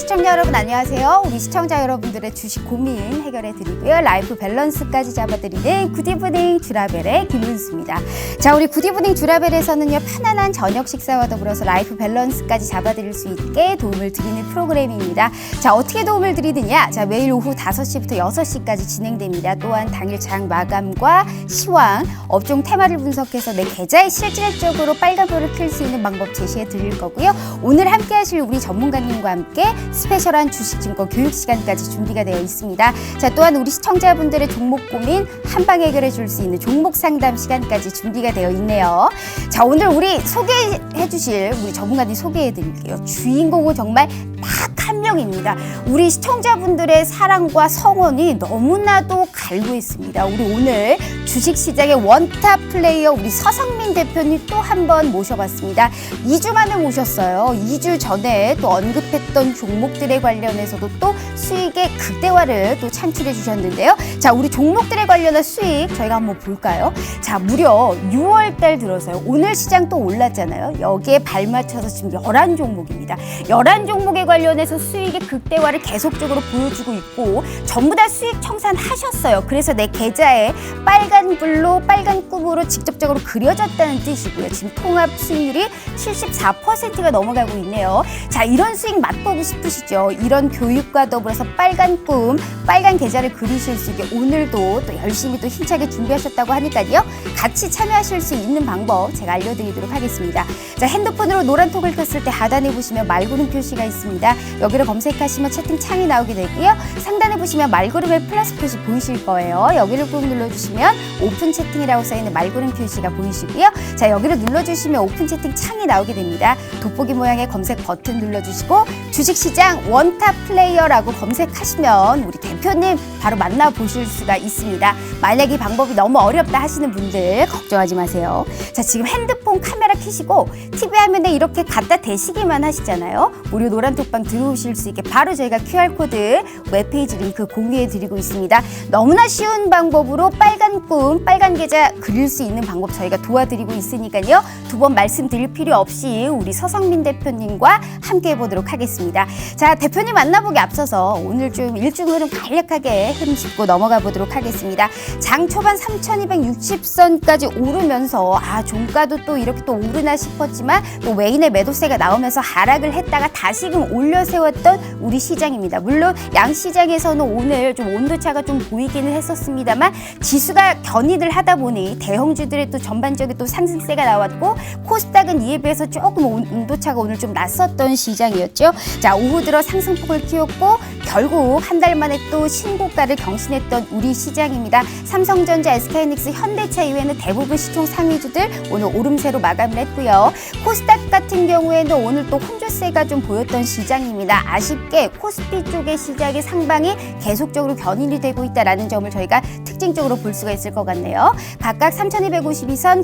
시청자 여러분 안녕하세요. 우리 시청자 여러분들의 주식 고민 해결해 드리고요. 라이프 밸런스까지 잡아드리는 굿이브닝 주라벨의 김은수입니다. 자, 우리 굿이브닝 주라벨에서는요, 편안한 저녁 식사와 더불어서 라이프 밸런스까지 잡아드릴 수 있게 도움을 드리는 프로그램입니다. 자, 어떻게 도움을 드리느냐? 자, 매일 오후 5시부터 6시까지 진행됩니다. 또한 당일 장 마감과 시황, 업종 테마를 분석해서 내 계좌에 실질적으로 빨간불을 켤 수 있는 방법 제시해 드릴 거고요. 오늘 함께 하실 우리 전문가님과 함께 스페셜한 주식증권 교육 시간까지 준비가 되어 있습니다. 자, 또한 우리 시청자분들의 종목 고민 한방 해결해 줄 수 있는 종목 상담 시간까지 준비가 되어 있네요. 자, 오늘 우리 소개해 주실 우리 전문가님 소개해 드릴게요. 주인공은 정말 딱 한 명입니다. 우리 시청자분들의 사랑과 성원이 너무나도 갈고 있습니다. 우리 오늘 주식시장의 원탑 플레이어 우리 서성민 대표님 또 한 번 모셔봤습니다. 2주 만에 모셨어요. 2주 전에 또 언급했던 종목들에 관련해서도 또 수익의 극대화를 또 창출해 주셨는데요. 자, 우리 종목들에 관련한 수익 저희가 한번 볼까요? 자, 무려 6월 달 들어서요. 오늘 시장 또 올랐잖아요. 여기에 발맞춰서 지금 11종목입니다. 11종목에 관련해서 수익의 극대화를 계속적으로 보여주고 있고 전부 다 수익 청산하셨어요. 그래서 내 계좌에 빨간 불로 빨간 꿈으로 직접적으로 그려졌다는 뜻이고요. 지금 통합 수익률이 74%가 넘어가고 있네요. 자, 이런 수익 맛보고 싶으시죠? 이런 교육과 더불어서 빨간 꿈, 빨간 계좌를 그리실 수 있게 오늘도 또 열심히 또 힘차게 준비하셨다고 하니까요. 같이 참여하실 수 있는 방법 제가 알려드리도록 하겠습니다. 자, 핸드폰으로 노란 톡을 켰을 때 하단에 보시면 말고름 표시가 있습니다. 여기를 검색하시면 채팅창이 나오게 되고요. 상단에 보시면 말고름의 플러스 표시 보이실 거예요. 여기를 꾹 눌러주시면 오픈 채팅이라고 써있는 말고름 표시가 보이시고요. 자, 여기를 눌러주시면 오픈 채팅 창이 나오게 됩니다. 돋보기 모양의 검색 버튼 눌러주시고 주식시장 원탑 플레이어라고 검색하시면 우리 대표님 바로 만나보실 수가 있습니다. 만약 이 방법이 너무 어렵다 하시는 분들 걱정하지 마세요. 자, 지금 핸드폰 카메라 켜시고 TV 화면에 이렇게 갖다 대시기만 하시잖아요. 무료 노란톡방 들어오실 수 있게 바로 저희가 QR코드 웹페이지 링크 공유해 드리고 있습니다. 너무나 쉬운 방법으로 빨간 꿈, 빨간 계좌 그릴 수 있는 방법 저희가 도와드리고 있으니까요. 두 번 말씀드릴 필요 없이 우리 서성민 대표님과 함께 해보도록 하겠습니다. 자, 대표님 만나보기 앞서서 오늘 좀 일중 흐름 간략하게 흐름 짚고 넘어가 보도록 하겠습니다. 장 초반 3,260선까지 오르면서 종가도 또 이렇게 또 오르나 싶었지만 또 외인의 매도세가 나오면서 하락을 했다가 다시금 올려 세웠던 우리 시장입니다. 물론 양시장에서는 오늘 좀 온도차가 좀 보이기는 했었습니다만 지수가 견인을 하다 보니 대형주들의 또 전반적인 또 상승세가 나왔고 코스닥은 이에 비해서 조금 온도차가 오늘 좀 났었던 시장이었죠. 자, 오후 들어 상승폭을 키웠고 결국 한 달 만에 또 신고가를 경신했던 우리 시장입니다. 삼성전자, SK하이닉스, 현대차 이외에는 대부분 시총 상위주들 오늘 오름세로 마감을 했고요. 코스닥 같은 경우에는 오늘 또 혼조세가 좀 보였던 시장입니다. 아쉽게 코스피 쪽의 시장의 상방이 계속적으로 견인이 되고 있다는 점을 저희가 특징적으로 볼 수가 있을 것 같네요. 각각 3,252선,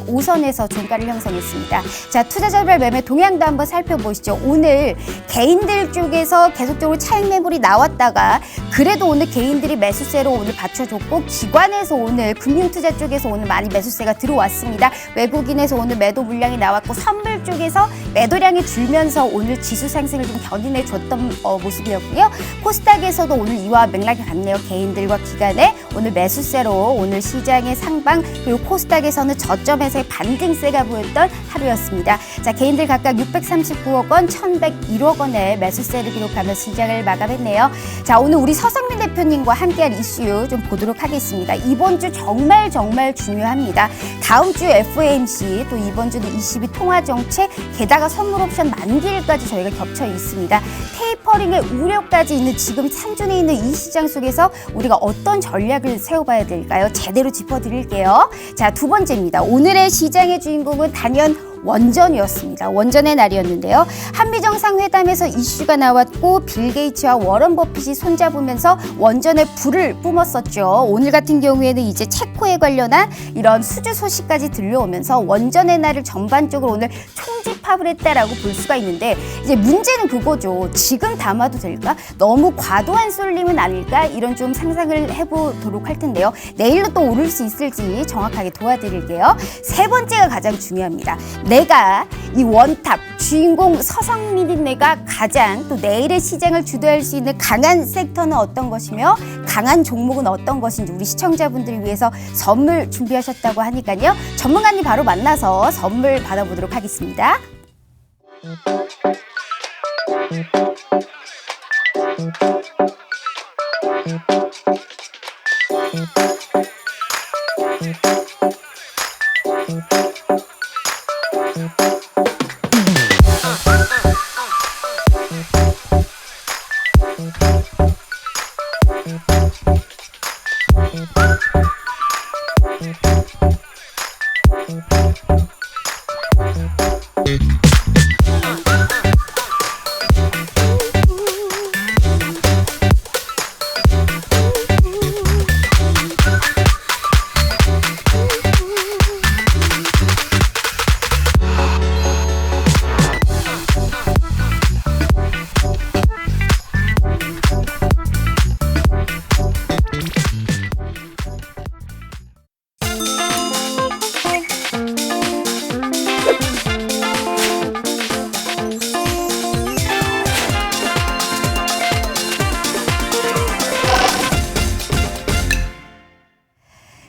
985선에서 종가를 형성했습니다. 자, 투자자별 매매 동향도 한번 살펴보시죠. 오늘 개인들 쪽에서 계속적으로 차익 매물이 나왔다가 그래도 오늘 개인들이 매수세로 오늘 받쳐줬고 기관에서 오늘 금융투자 쪽에서 오늘 많이 매수세가 들어왔습니다. 외국인에서 오늘 매도 물량이 나왔고 선물 쪽에서 매도량이 줄면서 오늘 지수 상승을 좀 견인해 줬던 모습이었고요. 코스닥에서도 오늘 이와 맥락이 같네요. 개인들과 기관의 오늘 매수세로 오늘 시장의 상방 그리고 코스닥에서는 저점에서의 반등세가 보였던 하루였습니다. 자, 개인들 각각 639억 원, 1,101억 원의 매수세를 기록하며 시장을 마감했네요. 자, 오늘 우리 서성민 대표님과 함께할 이슈 좀 보도록 하겠습니다. 이번 주 정말 중요합니다. 다음 주 FOMC 또 이번 주는 22 통화정책 게다가 선물 옵션 만기일까지 저희가 겹쳐 있습니다. 테이퍼링의 우려까지 있는 지금 산준에 있는 이 시장 속에서 우리가 어떤 전략을 세워봐야 될까요? 제대로 짚어드릴게요. 자, 두 번째입니다. 오늘의 시장의 주인공은 단연 원전이었습니다. 원전의 날이었는데요. 한미정상회담에서 이슈가 나왔고 빌 게이츠와 워런 버핏이 손잡으면서 원전에 불을 뿜었었죠. 오늘 같은 경우에는 이제 체코에 관련한 이런 수주 소식까지 들려오면서 원전의 날을 전반적으로 오늘 총집 투탑을 했다라고 볼 수가 있는데 이제 문제는 그거죠. 지금 담아도 될까? 너무 과도한 쏠림은 아닐까? 이런 좀 상상을 해보도록 할 텐데요. 내일로 또 오를 수 있을지 정확하게 도와드릴게요. 세 번째가 가장 중요합니다. 내가 이 원탑 주인공 서성민인 내가 가장 또 내일의 시장을 주도할 수 있는 강한 섹터는 어떤 것이며 강한 종목은 어떤 것인지 우리 시청자분들을 위해서 선물 준비하셨다고 하니까요. 전문가님 바로 만나서 선물 받아보도록 하겠습니다.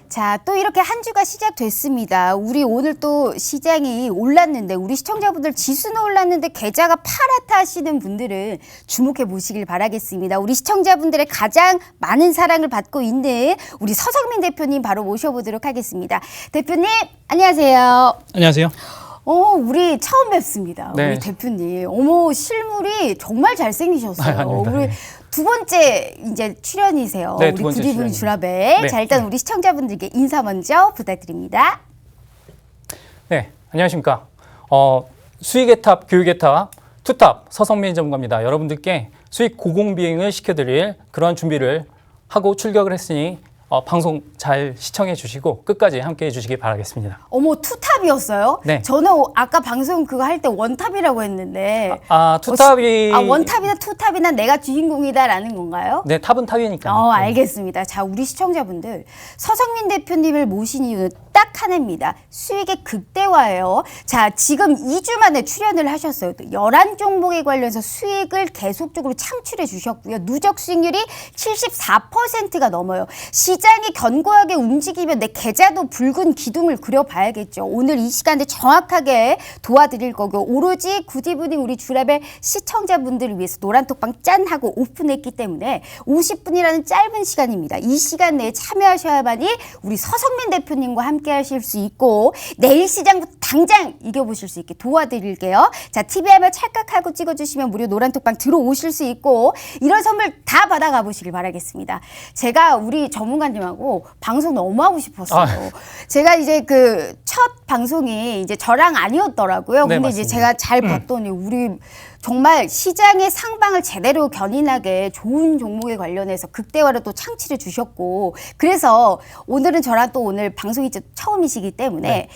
자, 또 이렇게 한 주가 시작됐습니다. 우리 오늘 또 시장이 올랐는데 우리 시청자분들 지수는 올랐는데 계좌가 파랗다 하시는 분들은 주목해 보시길 바라겠습니다. 우리 시청자분들의 가장 많은 사랑을 받고 있는 우리 서성민 대표님 바로 모셔보도록 하겠습니다. 대표님 안녕하세요. 안녕하세요. 우리 처음 뵙습니다. 네. 우리 대표님. 어머, 실물이 정말 잘생기셨어요. 아닙니다. 우리 두 번째 이제 출연이세요. 네, 우리 두 번째 구디브닝 출연입니다. 주랍에. 네. 자, 일단 우리 시청자분들께 인사 먼저 부탁드립니다. 네, 안녕하십니까. 수익의 탑, 교육의 탑, 투탑 서성민 전문가입니다. 여러분들께 수익 고공비행을 시켜드릴 그러한 준비를 하고 출격을 했으니 방송 잘 시청해 주시고 끝까지 함께 해 주시기 바라겠습니다. 어머, 투탑이었어요? 네. 저는 아까 방송 그거 할 때 원탑이라고 했는데. 투탑이 원탑이나 투탑이나 내가 주인공이다라는 건가요? 네, 탑은 탑이니까. 알겠습니다. 자, 우리 시청자분들 서성민 대표님을 모신 이유는 딱 하나입니다. 수익의 극대화예요. 자, 지금 2주 만에 출연을 하셨어요. 11종목에 관련해서 수익을 계속적으로 창출해 주셨고요. 누적 수익률이 74%가 넘어요. 시장이 견고하게 움직이면 내 계좌도 붉은 기둥을 그려봐야겠죠. 오늘 이 시간에 정확하게 도와드릴 거고 오로지 구디브닝 우리 주랍의 시청자분들을 위해서 노란톡방 짠 하고 오픈했기 때문에 50분이라는 짧은 시간입니다. 이 시간 내에 참여하셔야만이 우리 서성민 대표님과 함께 하실 수 있고 내일 시장부터 당장 이겨보실 수 있게 도와드릴게요. 자, TV화면 찰칵하고 찍어주시면 무료 노란톡방 들어오실 수 있고 이런 선물 다 받아가 보시길 바라겠습니다. 제가 우리 전문가님하고 방송 너무 하고 싶었어요. 제가 이제 그 첫 방송이 이제 저랑 아니었더라고요. 네, 근데 이제 맞습니다. 제가 잘 봤더니 우리 정말 시장의 상방을 제대로 견인하게 좋은 종목에 관련해서 극대화를 또 창출해 주셨고 그래서 오늘은 저랑 또 오늘 방송이 이제 처음이시기 때문에 네.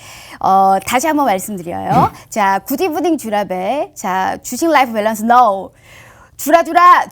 다시 한번 말씀드려요. 자, 구디브닝 주랍에 자, 주식 라이프 밸런스 NO 주라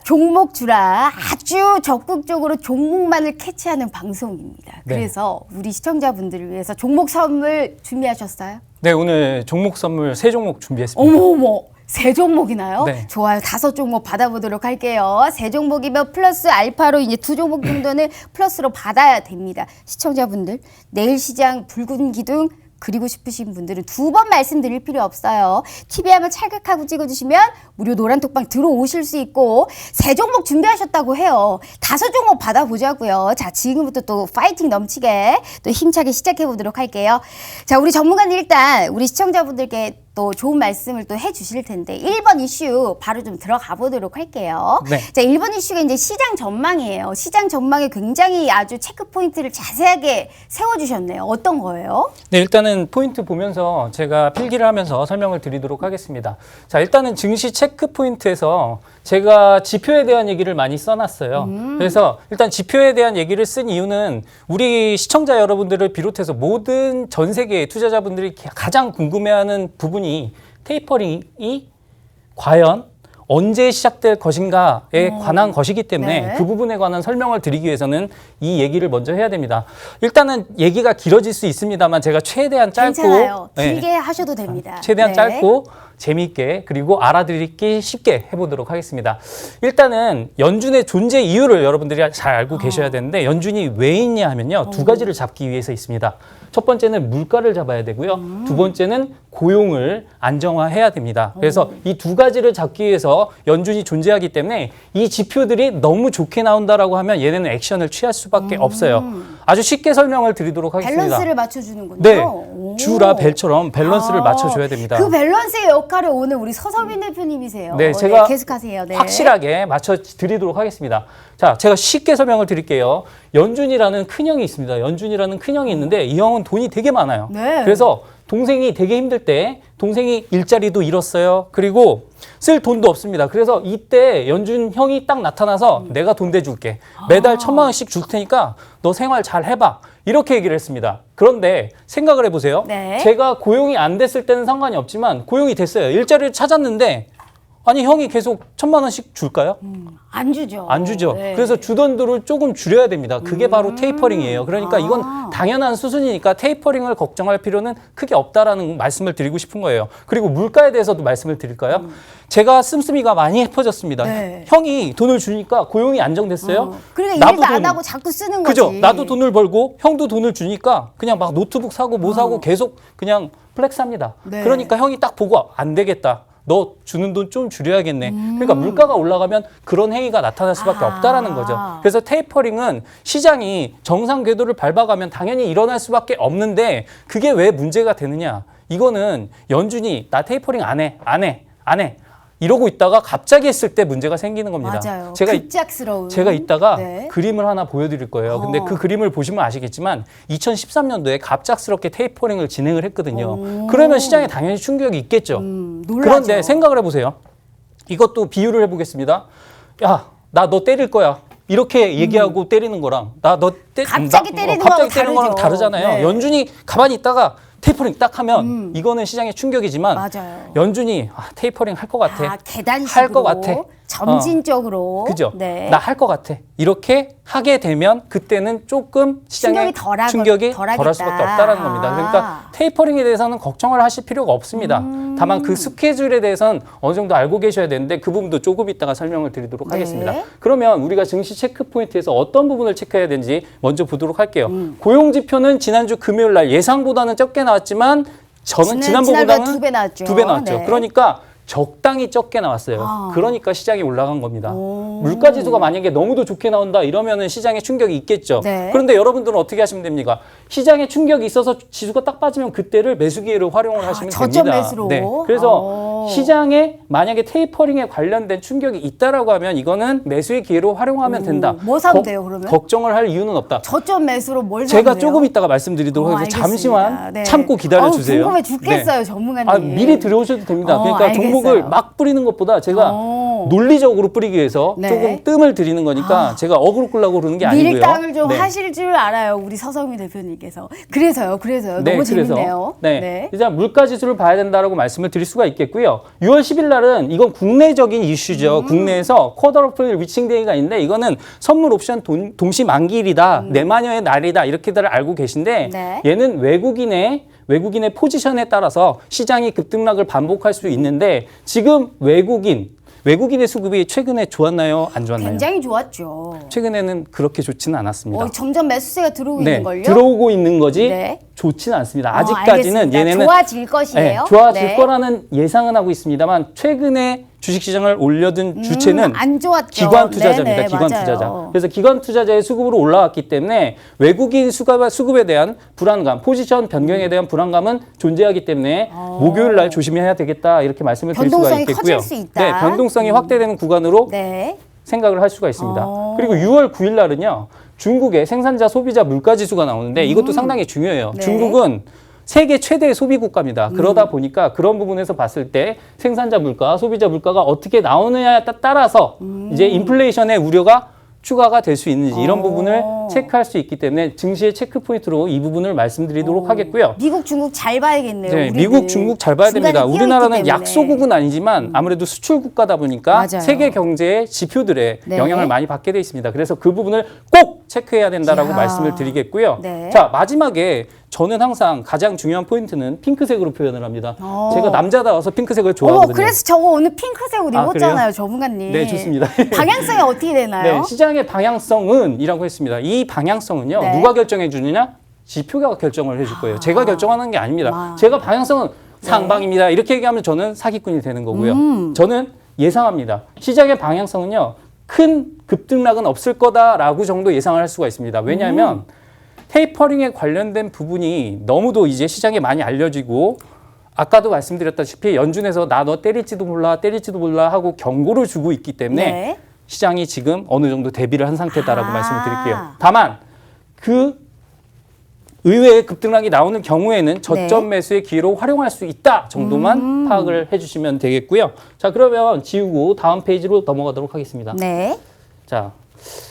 종목 주라 아주 적극적으로 종목만을 캐치하는 방송입니다. 네. 그래서 우리 시청자분들을 위해서 종목 선물 준비하셨어요? 네, 오늘 종목 선물 3종목 준비했습니다. 어머 세 종목이나요? 네. 좋아요. 5종목 받아보도록 할게요. 세 종목이면 플러스 알파로 이제 2종목 정도는 플러스로 받아야 됩니다. 시청자분들 내일 시장 붉은 기둥 그리고 싶으신 분들은 2번 말씀드릴 필요 없어요. TV화면 찰칵하고 찍어주시면 무료 노란톡방 들어오실 수 있고 세 종목 준비하셨다고 해요. 5종목 받아보자고요. 자, 지금부터 또 파이팅 넘치게 또 힘차게 시작해보도록 할게요. 자, 우리 전문가님 일단 우리 시청자분들께 또 좋은 말씀을 또 해주실 텐데 1번 이슈 바로 좀 들어가 보도록 할게요. 네. 자, 1번 이슈가 이제 시장 전망이에요. 시장 전망에 굉장히 아주 체크 포인트를 자세하게 세워주셨네요. 어떤 거예요? 네, 일단은 포인트 보면서 제가 필기를 하면서 설명을 드리도록 하겠습니다. 자, 일단은 증시 체크 포인트에서 제가 지표에 대한 얘기를 많이 써놨어요. 그래서 일단 지표에 대한 얘기를 쓴 이유는 우리 시청자 여러분들을 비롯해서 모든 전 세계 투자자분들이 가장 궁금해하는 부분이 테이퍼링이 과연 언제 시작될 것인가에 관한 것이기 때문에 네. 그 부분에 관한 설명을 드리기 위해서는 이 얘기를 먼저 해야 됩니다. 일단은 얘기가 길어질 수 있습니다만 제가 최대한 짧고 괜찮아요. 네, 길게 하셔도 됩니다. 최대한 네. 짧고 재미있게 그리고 알아듣기 쉽게 해보도록 하겠습니다. 일단은 연준의 존재 이유를 여러분들이 잘 알고 계셔야 되는데 연준이 왜 있냐 하면요. 두 가지를 잡기 위해서 있습니다. 첫 번째는 물가를 잡아야 되고요. 두 번째는 고용을 안정화해야 됩니다. 그래서 이 두 가지를 잡기 위해서 연준이 존재하기 때문에 이 지표들이 너무 좋게 나온다라고 하면 얘네는 액션을 취할 수밖에 없어요. 아주 쉽게 설명을 드리도록 하겠습니다. 밸런스를 맞춰주는군요. 네, 오. 주라 벨처럼 밸런스를 아, 맞춰줘야 됩니다. 그 밸런스의 역할을 오늘 우리 서성민 대표님이세요. 네, 제가 계속하세요. 네. 확실하게 맞춰드리도록 하겠습니다. 자, 제가 쉽게 설명을 드릴게요. 연준이라는 큰형이 있습니다. 연준이라는 큰형이 있는데 이 형은 돈이 되게 많아요. 네. 그래서 동생이 되게 힘들 때 동생이 일자리도 잃었어요. 그리고 쓸 돈도 없습니다. 그래서 이때 연준 형이 딱 나타나서 내가 돈 대줄게. 매달 1,000만 원씩 줄 테니까 너 생활 잘 해봐. 이렇게 얘기를 했습니다. 그런데 생각을 해보세요. 네. 제가 고용이 안 됐을 때는 상관이 없지만 고용이 됐어요. 일자리를 찾았는데 아니 형이 계속 1,000만 원씩 줄까요? 안 주죠. 안 주죠. 네. 그래서 주던 돈을 조금 줄여야 됩니다. 그게 바로 테이퍼링이에요. 그러니까 이건 당연한 수순이니까 테이퍼링을 걱정할 필요는 크게 없다라는 말씀을 드리고 싶은 거예요. 그리고 물가에 대해서도 말씀을 드릴까요? 제가 씀씀이가 많이 퍼졌습니다. 네. 형이 돈을 주니까 고용이 안정됐어요. 그러니까 일도 안 하고 자꾸 쓰는 거지. 그죠? 나도 돈을 벌고 형도 돈을 주니까 그냥 막 노트북 사고 뭐 사고 계속 그냥 플렉스합니다. 네. 그러니까 형이 딱 보고 안 되겠다. 너 주는 돈 좀 줄여야겠네. 그러니까 물가가 올라가면 그런 행위가 나타날 수밖에 없다라는 거죠. 그래서 테이퍼링은 시장이 정상 궤도를 밟아가면 당연히 일어날 수밖에 없는데 그게 왜 문제가 되느냐? 이거는 연준이 나 테이퍼링 안 해. 이러고 있다가 갑자기 했을 때 문제가 생기는 겁니다. 맞아요. 제가 급작스러운. 제가 이따가 네. 그림을 하나 보여드릴 거예요. 근데 그 그림을 보시면 아시겠지만 2013년도에 갑작스럽게 테이퍼링을 진행을 했거든요. 그러면 시장에 당연히 충격이 있겠죠. 놀라죠. 그런데 생각을 해보세요. 이것도 비유를 해보겠습니다. 야, 나 너 때릴 거야. 이렇게 얘기하고 때리는 거랑 갑자기 때리는 거하고 거랑 다르죠. 다르잖아요. 네. 연준이 가만히 있다가 테이퍼링 딱 하면 이거는 시장의 충격이지만 맞아요. 연준이 테이퍼링 할 것 같아. 계단식으로. 할 것 같아. 점진적으로. 그죠? 네. 나 할 것 같아. 이렇게 하게 되면 그때는 조금 시장의 충격이 덜할 수밖에 없다라는 겁니다. 그러니까 테이퍼링에 대해서는 걱정을 하실 필요가 없습니다. 다만 그 스케줄에 대해서는 어느 정도 알고 계셔야 되는데 그 부분도 조금 이따가 설명을 드리도록 네. 하겠습니다. 그러면 우리가 증시 체크 포인트에서 어떤 부분을 체크해야 되는지 먼저 보도록 할게요. 고용 지표는 지난주 금요일 날 예상보다는 적게 나왔지만 지난번보다는 두 배 나왔죠. 두 배 나왔죠. 네. 그러니까 적당히 적게 나왔어요. 그러니까 시장이 올라간 겁니다. 물가 지수가 만약에 너무도 좋게 나온다 이러면은 시장에 충격이 있겠죠. 네. 그런데 여러분들은 어떻게 하시면 됩니까? 시장에 충격이 있어서 지수가 딱 빠지면 그때를 매수 기회로 활용을 하시면 저점 됩니다. 매수로. 네. 그래서 시장에 만약에 테이퍼링에 관련된 충격이 있다라고 하면 이거는 매수의 기회로 활용하면 된다. 뭐 사면 돼요, 그러면? 걱정을 할 이유는 없다. 저점 매수로 뭘 사면 제가 돼요? 조금 이따가 말씀드리도록 하겠습니다. 알겠습니다. 잠시만 네. 참고 기다려 주세요. 궁금해 죽겠어요, 전문가님. 미리 들어오셔도 됩니다. 그러니까 알겠어요. 종목을 막 뿌리는 것보다 제가 논리적으로 뿌리기 위해서 네. 조금 뜸을 들이는 거니까 제가 어그로 끌려고 그러는 게 아니고요. 밀당을 좀 네. 하실 줄 알아요, 우리 서성민 대표님께서. 그래서요. 네, 너무 그래서, 재밌네요. 네. 이제 물가 지수를 봐야 된다라고 말씀을 드릴 수가 있겠고요. 6월 10일 날은 이건 국내적인 이슈죠. 국내에서 쿼터러플 위칭 데이가 있는데 이거는 선물 옵션 동시 만기일이다. 내마녀의 날이다. 이렇게들 알고 계신데 네. 얘는 외국인의 포지션에 따라서 시장이 급등락을 반복할 수 있는데 지금 외국인의 수급이 최근에 좋았나요? 안 좋았나요? 굉장히 좋았죠. 최근에는 그렇게 좋지는 않았습니다. 점점 매수세가 들어오고 네, 있는걸요? 들어오고 있는 거지 네. 좋지는 않습니다. 아직까지는 알겠습니다. 얘네는 좋아질 것이에요. 좋아질 네. 거라는 예상은 하고 있습니다만 최근에 주식시장을 올려둔 주체는 안 좋았죠. 기관 투자자입니다. 네네, 기관 맞아요. 투자자. 그래서 기관 투자자의 수급으로 올라왔기 때문에 외국인 수급에 대한 불안감, 포지션 변경에 대한 불안감은 존재하기 때문에 목요일 날 조심해야 되겠다 이렇게 말씀을 드릴 수가 변동성이 있겠고요. 커질 수 있다. 네, 변동성이 확대되는 구간으로 네. 생각을 할 수가 있습니다. 그리고 6월 9일 날은요. 중국의 생산자 소비자 물가 지수가 나오는데 이것도 상당히 중요해요. 네. 중국은 세계 최대의 소비 국가입니다. 그러다 보니까 그런 부분에서 봤을 때 생산자 물가, 소비자 물가가 어떻게 나오느냐에 따라서 이제 인플레이션의 우려가 추가가 될 수 있는지 이런 부분을 체크할 수 있기 때문에 증시의 체크 포인트로 이 부분을 말씀드리도록 하겠고요. 미국, 중국 잘 봐야겠네요. 네, 우리는. 미국, 중국 잘 봐야 중간에 됩니다. 끼어 우리나라는 있기 때문에. 약소국은 아니지만 아무래도 수출 국가다 보니까 맞아요. 세계 경제의 지표들에 네. 영향을 많이 받게 돼 있습니다. 그래서 그 부분을 꼭 체크해야 된다라고 이야. 말씀을 드리겠고요. 네. 자, 마지막에 저는 항상 가장 중요한 포인트는 핑크색으로 표현을 합니다. 제가 남자다워서 핑크색을 좋아하거든요. 그래서 저거 오늘 핑크색 옷 아, 입었잖아요, 그래요? 전문가님. 네, 좋습니다. 방향성이 어떻게 되나요? 네, 시장의 방향성은이라고 했습니다. 이 방향성은요, 네. 누가 결정해 주느냐? 지표가 결정을 해줄 거예요. 제가 결정하는 게 아닙니다. 와. 제가 방향성은 상방입니다. 이렇게 얘기하면 저는 사기꾼이 되는 거고요. 저는 예상합니다. 시장의 방향성은요, 큰 급등락은 없을 거다라고 정도 예상을 할 수가 있습니다. 왜냐하면 테이퍼링에 관련된 부분이 너무도 이제 시장에 많이 알려지고 아까도 말씀드렸다시피 연준에서 나 너 때릴지도 몰라 하고 경고를 주고 있기 때문에 네. 시장이 지금 어느 정도 대비를 한 상태다라고 아. 말씀을 드릴게요. 다만 그 의외의 급등락이 나오는 경우에는 저점 매수의 기회로 활용할 수 있다 정도만 파악을 해주시면 되겠고요. 자, 그러면 지우고 다음 페이지로 넘어가도록 하겠습니다. 네. 자,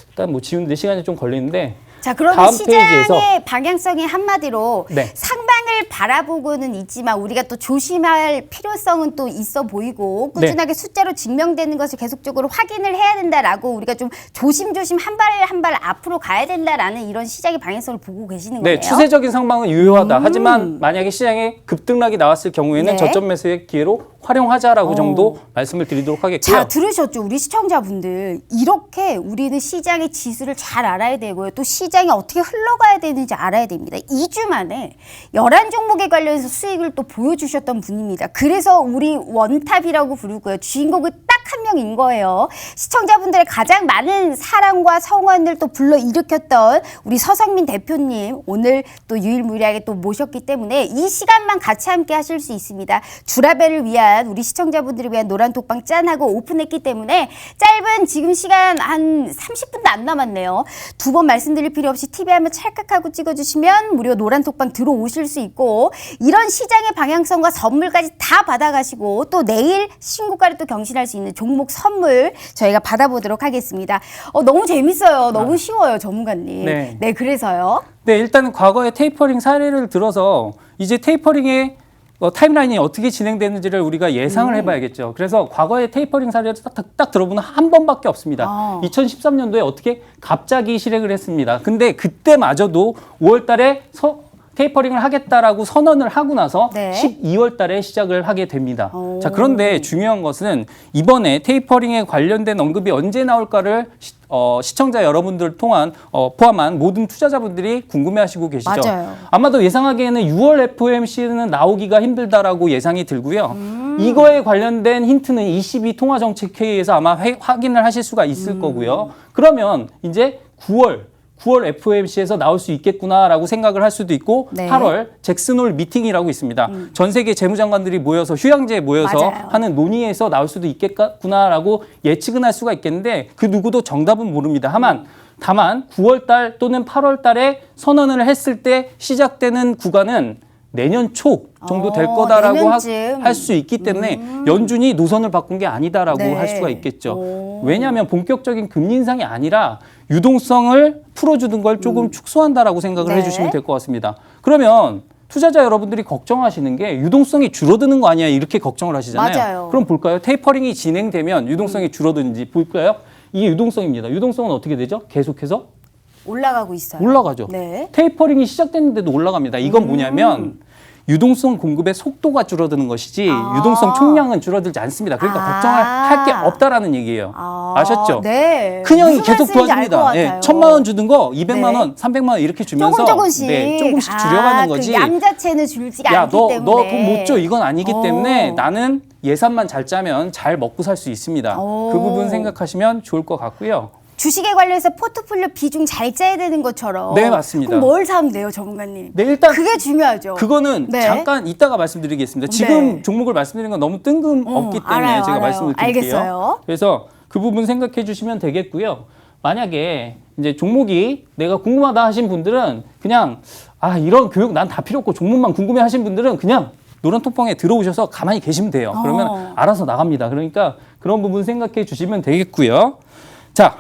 일단 뭐 지우는데 시간이 좀 걸리는데 자, 그러면 다음 시장의 페이지에서 방향성이 한마디로 네. 상방을 바라보고는 있지만 우리가 또 조심할 필요성은 또 있어 보이고 꾸준하게 숫자로 증명되는 것을 계속적으로 확인을 해야 된다라고 우리가 좀 조심조심 한 발 한 발 앞으로 가야 된다라는 이런 시장의 방향성을 보고 계시는 거네요. 네, 추세적인 상방은 유효하다. 하지만 만약에 시장에 급등락이 나왔을 경우에는 네. 저점 매수의 기회로 활용하자라고 정도 말씀을 드리도록 하겠고요. 자, 들으셨죠? 우리 시청자분들. 이렇게 우리는 시장의 지수를 잘 알아야 되고요. 또 시장이 어떻게 흘러가야 되는지 알아야 됩니다. 2주 만에 11종목에 관련해서 수익을 또 보여주셨던 분입니다. 그래서 우리 원탑이라고 부르고요. 주인공은 딱 한 명인 거예요. 시청자분들의 가장 많은 사랑과 성원을 또 불러일으켰던 우리 서성민 대표님 오늘 또 유일무이하게 또 모셨기 때문에 이 시간만 같이 함께 하실 수 있습니다. 주라벨을 위한 우리 시청자분들을 위한 노란톡방 짠하고 오픈했기 때문에 짧은 지금 시간 한 30분도 안 남았네요. 두 번 말씀드릴 필요 없이 TV 한번 찰칵하고 찍어주시면 무료 노란톡방 들어오실 수 있고 이런 시장의 방향성과 선물까지 다 받아가시고 또 내일 신고가를 또 경신할 수 있는 종목 선물 저희가 받아보도록 하겠습니다. 너무 재밌어요. 너무 쉬워요, 전문가님. 네. 네, 그래서요. 네, 일단은 과거의 테이퍼링 사례를 들어서 이제 테이퍼링의 타임라인이 어떻게 진행되는지를 우리가 예상을 해봐야겠죠. 그래서 과거의 테이퍼링 사례를 딱 들어보면 한 번밖에 없습니다. 2013년도에 어떻게 갑자기 실행을 했습니다. 근데 그때마저도 5월 달에 테이퍼링을 하겠다라고 선언을 하고 나서 네. 12월 달에 시작을 하게 됩니다. 자, 그런데 중요한 것은 이번에 테이퍼링에 관련된 언급이 언제 나올까를 시청자 여러분들 포함한 모든 투자자분들이 궁금해하시고 계시죠. 맞아요. 아마도 예상하기에는 6월 FOMC는 나오기가 힘들다라고 예상이 들고요. 이거에 관련된 힌트는 22 통화정책회의에서 아마 확인을 하실 수가 있을 거고요. 그러면 이제 9월 FOMC에서 나올 수 있겠구나라고 생각을 할 수도 있고 네. 8월 잭슨홀 미팅이라고 있습니다. 전 세계 재무장관들이 모여서 휴양지에 모여서 맞아요. 하는 논의에서 나올 수도 있겠구나라고 예측은 할 수가 있겠는데 그 누구도 정답은 모릅니다. 다만 9월 달 또는 8월 달에 선언을 했을 때 시작되는 구간은 내년 초 정도 될 거다라고 내년쯤. 할 수 있기 때문에 연준이 노선을 바꾼 게 아니다라고 네. 할 수가 있겠죠. 왜냐하면 본격적인 금리 인상이 아니라 유동성을 풀어주는 걸 조금 축소한다라고 생각을 네. 해주시면 될 것 같습니다. 그러면 투자자 여러분들이 걱정하시는 게 유동성이 줄어드는 거 아니야 이렇게 걱정을 하시잖아요. 맞아요. 그럼 볼까요? 테이퍼링이 진행되면 유동성이 줄어드는지 볼까요? 이게 유동성입니다. 유동성은 어떻게 되죠? 계속해서 올라가고 있어요. 올라가죠. 네. 테이퍼링이 시작됐는데도 올라갑니다. 이건 뭐냐면 유동성 공급의 속도가 줄어드는 것이지 유동성 총량은 줄어들지 않습니다. 그러니까 걱정할 할 게 없다라는 얘기예요. 아셨죠? 네. 큰형이 무슨 계속 말씀인지 알것 도와줍니다. 같아요. 예, 1,000만 원 주는 거 200만 네. 원, 300만 원 이렇게 주면서 조금씩 네, 조금씩 줄여가는 거지. 그 양 자체는 줄지가 야, 않기 너 때문에. 돈 못 줘. 이건 아니기 때문에 나는 예산만 잘 짜면 잘 먹고 살 수 있습니다. 그 부분 생각하시면 좋을 것 같고요. 주식에 관련해서 포트폴리오 비중 잘 짜야 되는 것처럼. 네, 맞습니다. 그럼 뭘 사면 돼요, 전문가님? 네, 일단 그게 중요하죠. 그거는 네. 잠깐 이따가 말씀드리겠습니다. 지금 네. 종목을 말씀드리는 건 너무 뜬금없기 때문에 알아요, 제가 알아요. 말씀을 드릴게요. 알겠어요. 그래서 그 부분 생각해 주시면 되겠고요. 만약에 이제 종목이 내가 궁금하다 하신 분들은 그냥 이런 교육 난 다 필요 없고 종목만 궁금해 하신 분들은 그냥 노란톡방에 들어오셔서 가만히 계시면 돼요. 그러면 알아서 나갑니다. 그러니까 그런 부분 생각해 주시면 되겠고요. 자,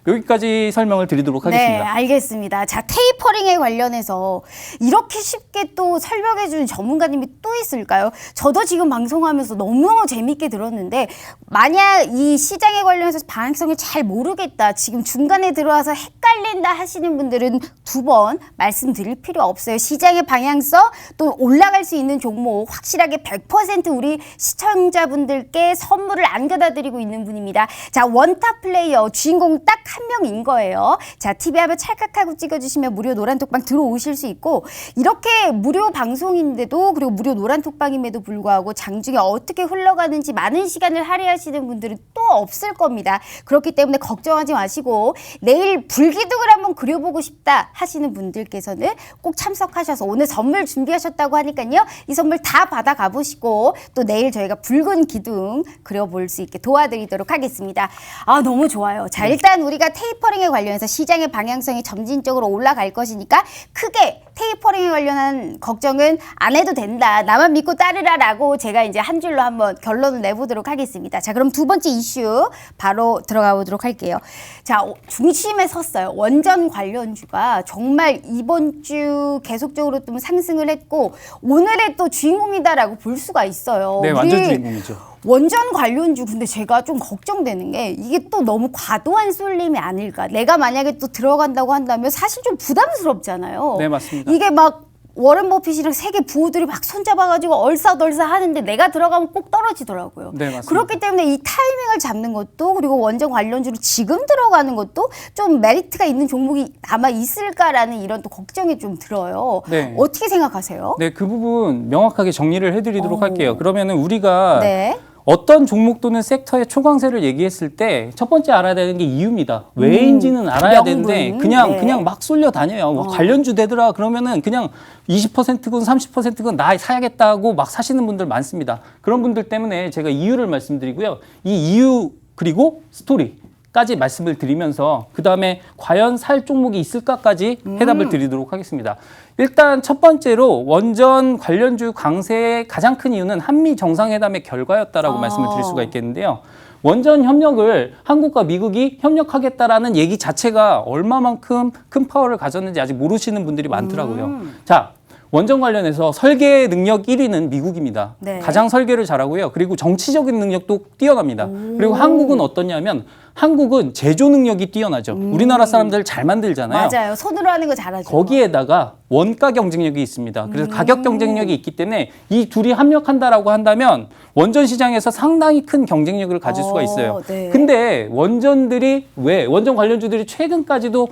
여기까지 설명을 드리도록 네, 하겠습니다. 알겠습니다. 자, 테이퍼링에 관련해서 이렇게 쉽게 또 설명해주는 전문가님이 또 있을까요? 저도 지금 방송하면서 너무너무 재밌게 들었는데 만약 이 시장에 관련해서 방향성을 잘 모르겠다, 지금 중간에 들어와서 헷갈린다 하시는 분들은 두 번 말씀드릴 필요 없어요. 시장의 방향성, 또 올라갈 수 있는 종목 확실하게 100% 우리 시청자분들께 선물을 안겨다 드리고 있는 분입니다. 자, 원탑 플레이어 주인공 딱 한 명인 거예요. 자, TV 화면 찰칵하고 찍어주시면 무료 노란톡방 들어오실 수 있고, 이렇게 무료 방송인데도, 그리고 무료 노란톡방임에도 불구하고 장중에 어떻게 흘러가는지 많은 시간을 할애하시는 분들은 또 없을 겁니다. 그렇기 때문에 걱정하지 마시고 내일 불기둥을 한번 그려보고 싶다 하시는 분들께서는 꼭 참석하셔서 오늘 선물 준비하셨다고 하니까요, 이 선물 다 받아 가보시고 또 내일 저희가 붉은 기둥 그려볼 수 있게 도와드리도록 하겠습니다. 아, 너무 좋아요. 자, 일단 우리가 테이퍼링에 관련해서 시장의 방향성이 점진적으로 올라갈 것이니까 크게 테이퍼링에 관련한 걱정은 안 해도 된다, 나만 믿고 따르라라고 제가 이제 한 줄로 한번 결론을 내보도록 하겠습니다. 자, 그럼 두 번째 이슈 바로 들어가 보도록 할게요. 자, 중심에 섰어요. 원전 관련주가 정말 이번 주 계속적으로 좀 상승을 했고 오늘의 또 주인공이다라고 볼 수가 있어요. 네, 완전 주인공이죠. 원전 관련주, 근데 제가 좀 걱정되는 게 이게 또 너무 과도한 쏠림이 아닐까. 내가 만약에 또 들어간다고 한다면 사실 좀 부담스럽잖아요. 네, 맞습니다. 이게 막 워런 버핏이랑 세계 부호들이 막 손잡아가지고 얼싸덜싸 하는데 내가 들어가면 꼭 떨어지더라고요. 네, 맞습니다. 그렇기 때문에 이 타이밍을 잡는 것도, 그리고 원전 관련주로 지금 들어가는 것도 좀 메리트가 있는 종목이 아마 있을까라는 이런 또 걱정이 좀 들어요. 네. 어떻게 생각하세요? 네, 그 부분 명확하게 정리를 해드리도록 오. 할게요. 그러면은 우리가 네. 어떤 종목 또는 섹터의 초강세를 얘기했을 때 첫 번째 알아야 되는 게 이유입니다. 왜인지는 알아야 명분. 되는데 네. 그냥 막 쏠려 다녀요. 뭐 관련주 되더라 그러면은 그냥 20%건 30%건 나 사야겠다고 막 사시는 분들 많습니다. 그런 분들 때문에 제가 이유를 말씀드리고요. 이 이유 그리고 스토리까지 말씀을 드리면서 그 다음에 과연 살 종목이 있을까까지 해답을 드리도록 하겠습니다. 일단 첫 번째로 원전 관련주 강세의 가장 큰 이유는 한미 정상회담의 결과였다라고 말씀을 드릴 수가 있겠는데요. 원전 협력을 한국과 미국이 협력하겠다라는 얘기 자체가 얼마만큼 큰 파워를 가졌는지 아직 모르시는 분들이 많더라고요. 자, 원전 관련해서 설계 능력 1위는 미국입니다. 네. 가장 설계를 잘하고요. 그리고 정치적인 능력도 뛰어납니다. 그리고 한국은 어떠냐면 한국은 제조 능력이 뛰어나죠. 우리나라 사람들 잘 만들잖아요. 맞아요. 손으로 하는 거 잘하죠. 거기에다가 원가 경쟁력이 있습니다. 그래서 가격 경쟁력이 있기 때문에 이 둘이 합력한다라고 한다면 원전 시장에서 상당히 큰 경쟁력을 가질 수가 있어요. 네. 근데 원전들이 원전 관련주들이 최근까지도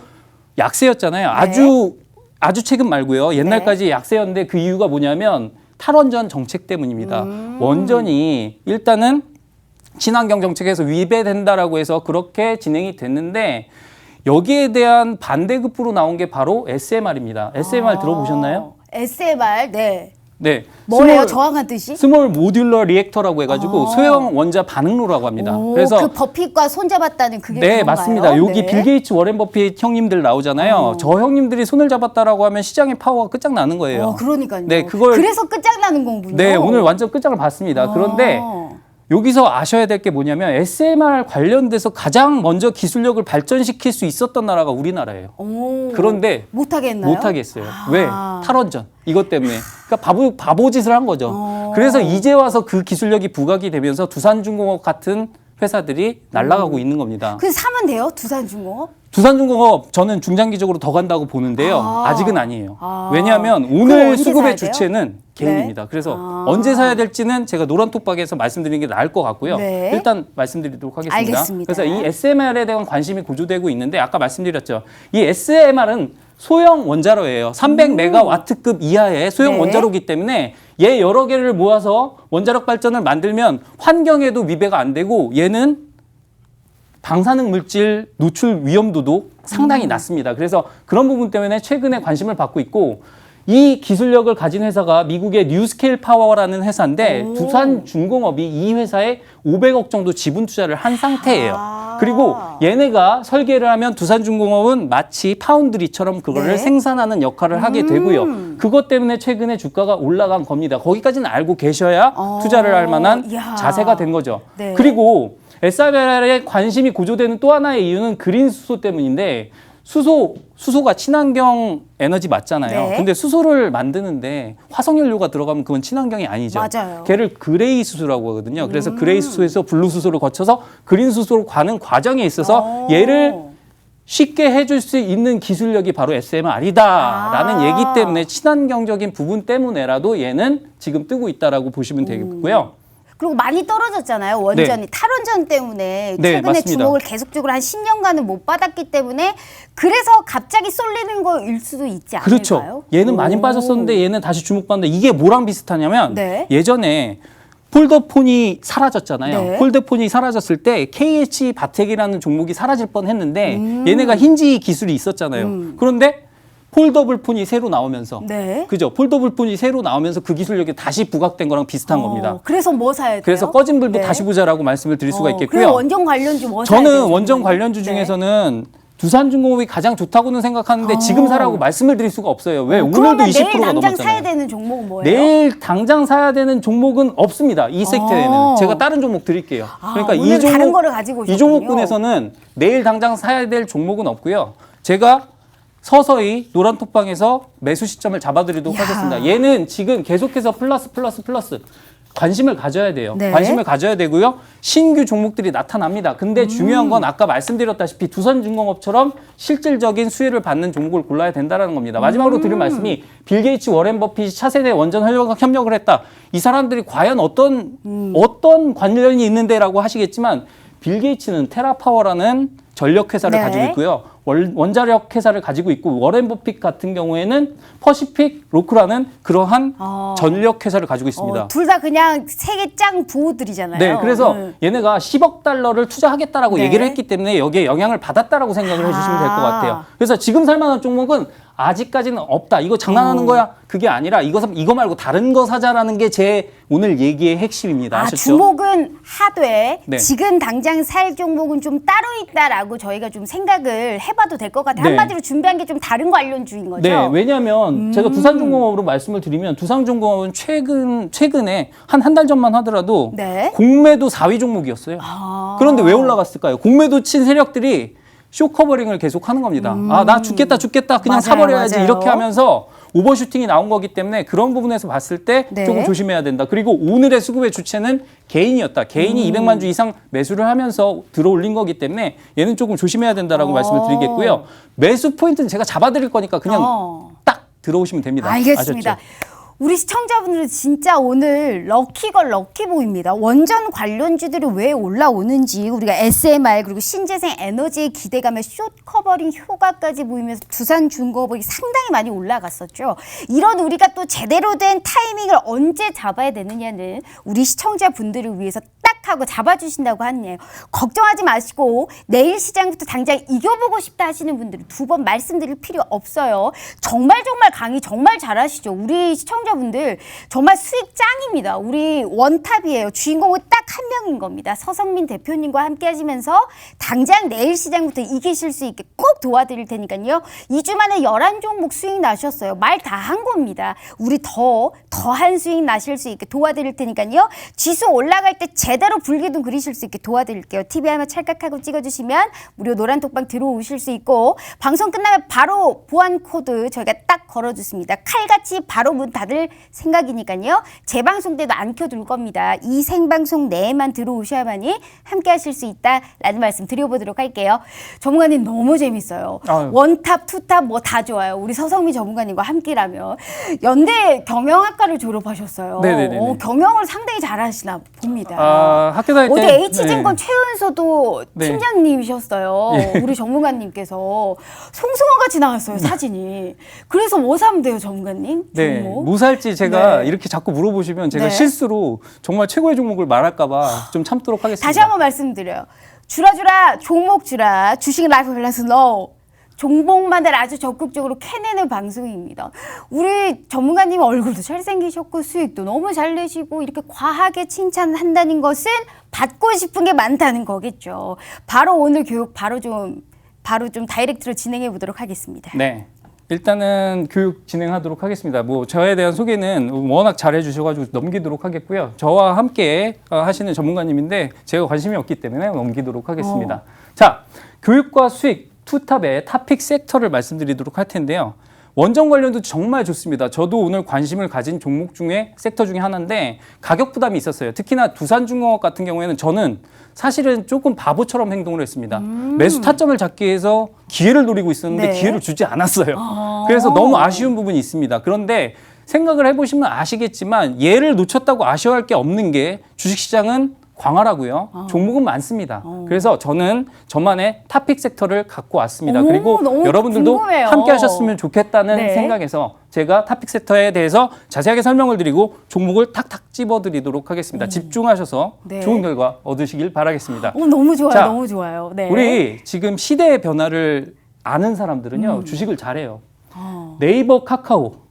약세였잖아요. 아주 최근 말고요. 옛날까지 약세였는데 그 이유가 뭐냐면 탈원전 정책 때문입니다. 원전이 일단은 친환경 정책에서 위배된다라고 해서 그렇게 진행이 됐는데 여기에 대한 반대급부로 나온 게 바로 SMR입니다. SMR 들어보셨나요? SMR, 네. 네. 뭐예요? 정확한 뜻이? 스몰 모듈러 리액터라고 해가지고 소형 원자 반응로라고 합니다. 그래서 그 버핏과 손잡았다는 그게 네, 그건가요? 맞습니다. 여기 네. 빌 게이츠, 워렌 버핏 형님들 나오잖아요. 저 형님들이 손을 잡았다라고 하면 시장의 파워가 끝장나는 거예요. 그러니까요. 네, 그래서 끝장나는 거군요. 네, 오늘 완전 끝장을 봤습니다. 그런데 여기서 아셔야 될 게 뭐냐면 SMR 관련돼서 가장 먼저 기술력을 발전시킬 수 있었던 나라가 우리나라예요. 그런데 못하겠나요? 못하게 했어요. 왜? 탈원전. 이것 때문에. 그러니까 바보짓을 한 거죠. 그래서 이제 와서 그 기술력이 부각이 되면서 두산중공업 같은 회사들이 날아가고 있는 겁니다. 그 사면 돼요? 두산중공업? 두산중공업 저는 중장기적으로 더 간다고 보는데요. 아직은 아니에요. 왜냐하면 그럼 오늘 언제 수급의 사야 돼요? 주체는 개인입니다. 그래서 언제 사야 될지는 제가 노란톡방에서 말씀드리는 게 나을 것 같고요. 네. 일단 말씀드리도록 하겠습니다. 알겠습니다. 그래서 이 SMR에 대한 관심이 고조되고 있는데 아까 말씀드렸죠. 이 SMR은 소형 원자로예요. 300메가와트급 이하의 소형 네. 원자로이기 때문에 얘 여러 개를 모아서 원자력 발전을 만들면 환경에도 위배가 안 되고 얘는 방사능 물질 노출 위험도도 상당히 낮습니다. 그래서 그런 부분 때문에 최근에 관심을 받고 있고 이 기술력을 가진 회사가 미국의 뉴스케일 파워라는 회사인데 두산중공업이 이 회사에 500억 정도 지분 투자를 한 상태예요. 그리고 얘네가 설계를 하면 두산중공업은 마치 파운드리처럼 그거를 네. 생산하는 역할을 하게 되고요. 그것 때문에 최근에 주가가 올라간 겁니다. 거기까지는 알고 계셔야 투자를 할 만한 이야. 자세가 된 거죠. 네. 그리고 SR에 관심이 고조되는 또 하나의 이유는 그린 수소 때문인데 수소가 친환경 에너지 맞잖아요. 네. 근데 수소를 만드는데 화석연료가 들어가면 그건 친환경이 아니죠. 맞아요. 걔를 그레이 수소라고 하거든요. 그래서 그레이 수소에서 블루 수소를 거쳐서 그린 수소로 가는 과정에 있어서 얘를 쉽게 해줄 수 있는 기술력이 바로 SMR이다라는 얘기 때문에 친환경적인 부분 때문에라도 얘는 지금 뜨고 있다라고 보시면 되겠고요. 그리고 많이 떨어졌잖아요. 원전이 탈원전 때문에 네, 최근에 맞습니다. 주목을 계속적으로 한 10년간은 못 받았기 때문에 그래서 갑자기 쏠리는 거일 수도 있지 않을까요? 그렇죠. 얘는 많이 빠졌었는데 얘는 다시 주목받는데 이게 뭐랑 비슷하냐면 네. 예전에 폴더폰이 사라졌잖아요. 네. 폴더폰이 사라졌을 때 KH 바텍이라는 종목이 사라질 뻔했는데 얘네가 힌지 기술이 있었잖아요. 그런데 폴더블 폰이 새로 나오면서 네. 그죠? 폴더블 폰이 새로 나오면서 그 기술력이 다시 부각된 거랑 비슷한 겁니다. 그래서 뭐 사야 돼요? 그래서 꺼진 불도 네. 다시 보자라고 말씀을 드릴 수가 그럼 있겠고요. 원전 관련주 뭐 사야 돼요? 저는 원전 정말? 관련주 네. 중에서는 두산중공업이 가장 좋다고는 생각하는데 지금 사라고 말씀을 드릴 수가 없어요. 왜? 오늘도 그러면 20%가 내일 당장 넘었잖아요. 사야 되는 종목은 뭐예요? 내일 당장 사야 되는 종목은 없습니다. 이 섹터에는. 제가 다른 종목 드릴게요. 그러니까 오늘 다른 거를 가지고 이 오셨군요. 종목군에서는 내일 당장 사야 될 종목은 없고요. 제가 서서히 노란톡방에서 매수 시점을 잡아드리도록 야. 하겠습니다. 얘는 지금 계속해서 플러스 관심을 가져야 돼요. 네. 관심을 가져야 되고요. 신규 종목들이 나타납니다. 근데 중요한 건 아까 말씀드렸다시피 두산중공업처럼 실질적인 수혜를 받는 종목을 골라야 된다는 겁니다. 마지막으로 드릴 말씀이 빌 게이츠, 워렌 버핏이 차세대 원전 협력을 했다. 이 사람들이 과연 어떤 관련이 있는데라고 하시겠지만 빌 게이츠는 테라파워라는 전력 회사를 네. 가지고 있고요. 원자력 회사를 가지고 있고 워렌 버핏 같은 경우에는 퍼시픽 로크라는 그러한 전력 회사를 가지고 있습니다. 둘 다 그냥 세계 짱 부호들이잖아요. 네, 그래서 얘네가 10억 달러를 투자하겠다라고 네. 얘기를 했기 때문에 여기에 영향을 받았다라고 생각을 해주시면 될 것 같아요. 그래서 지금 살만한 종목은 아직까지는 없다. 이거 장난하는 거야? 그게 아니라 이거 말고 다른 거 사자라는 게 제 오늘 얘기의 핵심입니다. 아셨죠? 주목은 하되 네. 지금 당장 살 종목은 좀 따로 있다라고 저희가 좀 생각을 해봐도 될 것 같아요. 네. 한마디로 준비한 게 좀 다른 관련주인 거죠. 네, 왜냐하면 제가 두산중공업으로 말씀을 드리면 두산중공업은 최근에 한 달 전만 하더라도 네. 공매도 4위 종목이었어요. 그런데 왜 올라갔을까요? 공매도 친 세력들이 쇼커버링을 계속하는 겁니다. 나 죽겠다 그냥 맞아요, 사버려야지 맞아요. 이렇게 하면서 오버슈팅이 나온 거기 때문에 그런 부분에서 봤을 때 네. 조금 조심해야 된다. 그리고 오늘의 수급의 주체는 개인이었다. 개인이 200만 주 이상 매수를 하면서 들어올린 거기 때문에 얘는 조금 조심해야 된다라고 말씀을 드리겠고요. 매수 포인트는 제가 잡아드릴 거니까 그냥 딱 들어오시면 됩니다. 알겠습니다. 아셨죠? 우리 시청자분들은 진짜 오늘 럭키걸 럭키보입니다. 원전 관련주들이 왜 올라오는지 우리가 SMR 그리고 신재생 에너지의 기대감에 숏커버링 효과까지 보이면서 두산중공업이 상당히 많이 올라갔었죠. 이런 우리가 또 제대로 된 타이밍을 언제 잡아야 되느냐는 우리 시청자분들을 위해서 딱 하고 잡아주신다고 하네요. 걱정하지 마시고 내일 시장부터 당장 이겨보고 싶다 하시는 분들은 두 번 말씀드릴 필요 없어요. 정말 강의 정말 잘하시죠. 우리 시청자분들 정말 수익 짱입니다. 우리 원탑이에요. 주인공은 딱 한 명인 겁니다. 서성민 대표님과 함께 하시면서 당장 내일 시장부터 이기실 수 있게 꼭 도와드릴 테니까요. 2주 만에 11종목 수익 나셨어요. 말 다 한 겁니다. 우리 더한 수익 나실 수 있게 도와드릴 테니까요. 지수 올라갈 때 제대로 불기둥 그리실 수 있게 도와드릴게요. TV 화면 찰칵하고 찍어주시면 무료 노란톡방 들어오실 수 있고 방송 끝나면 바로 보안 코드 저희가 딱 걸어주습니다. 칼같이 바로 문 닫을 생각이니까요. 재방송 때도 안 켜둘 겁니다. 이 생방송 내에만 들어오셔야만이 함께 하실 수 있다라는 말씀 드려보도록 할게요. 전문가님 너무 재밌어요. 아유. 원탑, 투탑 뭐 다 좋아요. 우리 서성미 전문가님과 함께라면 연대 경영학과를 졸업하셨어요. 네네네네. 경영을 상당히 잘하시나 봅니다. 학교 다닐 때 어제 H증권 최은서도 네. 팀장님이셨어요. 우리 전문가님께서 송승헌같이 나왔어요, 사진이. 그래서 뭐 사면 돼요, 전문가님? 네, 종목? 무살지 제가 네. 이렇게 자꾸 물어보시면 제가 네. 실수로 정말 최고의 종목을 말할까봐 좀 참도록 하겠습니다. 다시 한번 말씀드려요. 주라 종목 주라 주식 라이프 밸런스 로우. 종목만을 아주 적극적으로 캐내는 방송입니다. 우리 전문가님 얼굴도 잘생기셨고 수익도 너무 잘 내시고 이렇게 과하게 칭찬한다는 것은 받고 싶은 게 많다는 거겠죠. 바로 오늘 교육 바로 좀 다이렉트로 진행해 보도록 하겠습니다. 네. 일단은 교육 진행하도록 하겠습니다. 뭐 저에 대한 소개는 워낙 잘해 주셔가지고 넘기도록 하겠고요. 저와 함께 하시는 전문가님인데 제가 관심이 없기 때문에 넘기도록 하겠습니다. 자, 교육과 수익 투탑의 탑픽 섹터를 말씀드리도록 할 텐데요. 원전 관련도 정말 좋습니다. 저도 오늘 관심을 가진 종목 중에 섹터 중에 하나인데 가격 부담이 있었어요. 특히나 두산중공업 같은 경우에는 저는 사실은 조금 바보처럼 행동을 했습니다. 매수 타점을 잡기 위해서 기회를 노리고 있었는데 네. 기회를 주지 않았어요. 그래서 너무 아쉬운 부분이 있습니다. 그런데 생각을 해보시면 아시겠지만 얘를 놓쳤다고 아쉬워할 게 없는 게 주식시장은 광활하고요. 종목은 많습니다. 그래서 저는 저만의 탑픽 섹터를 갖고 왔습니다. 오, 그리고 너무 여러분들도 궁금해요. 함께 하셨으면 좋겠다는 네. 생각에서 제가 탑픽 섹터에 대해서 자세하게 설명을 드리고 종목을 탁탁 집어드리도록 하겠습니다. 집중하셔서 네. 좋은 결과 얻으시길 바라겠습니다. 너무 좋아요. 자, 너무 좋아요. 네. 우리 지금 시대의 변화를 아는 사람들은요. 주식을 잘해요. 네이버, 카카오.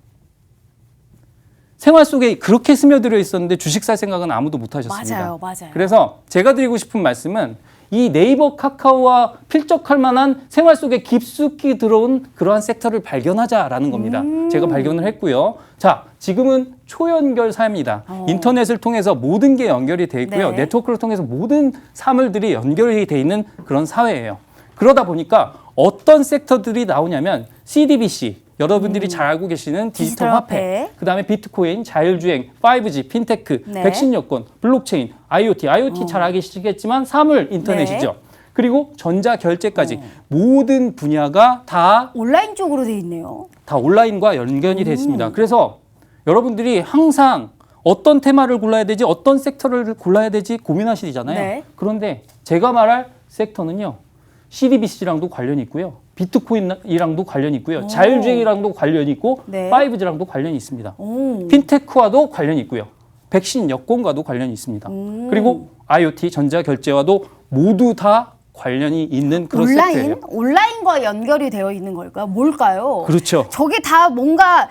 생활 속에 그렇게 스며들어 있었는데 주식 살 생각은 아무도 못 하셨습니다. 맞아요. 그래서 제가 드리고 싶은 말씀은 이 네이버, 카카오와 필적할 만한 생활 속에 깊숙이 들어온 그러한 섹터를 발견하자라는 겁니다. 제가 발견을 했고요. 자, 지금은 초연결 사회입니다. 인터넷을 통해서 모든 게 연결이 돼 있고요. 네. 네트워크를 통해서 모든 사물들이 연결이 돼 있는 그런 사회예요. 그러다 보니까 어떤 섹터들이 나오냐면 CDBC, 여러분들이 잘 알고 계시는 디지털 화폐, 그다음에 비트코인, 자율주행, 5G, 핀테크, 네. 백신 여권, 블록체인, IoT 잘 아시겠지만 사물 인터넷이죠. 네. 그리고 전자 결제까지 모든 분야가 다 온라인 쪽으로 돼 있네요. 온라인과 연결이 되어 있습니다. 그래서 여러분들이 항상 어떤 테마를 골라야 되지, 어떤 섹터를 골라야 되지 고민하시잖아요. 네. 그런데 제가 말할 섹터는요. CDBC랑도 관련이 있고요. 비트코인이랑도 관련이 있고요. 자율주행이랑도 관련이 있고 네. 5G랑도 관련이 있습니다. 오. 핀테크와도 관련이 있고요. 백신 여권과도 관련이 있습니다. 그리고 IoT 전자결제와도 모두 다 관련이 있는 그런 섹터예요. 온라인과 연결이 되어 있는 걸까요? 뭘까요? 그렇죠. 저게 다 뭔가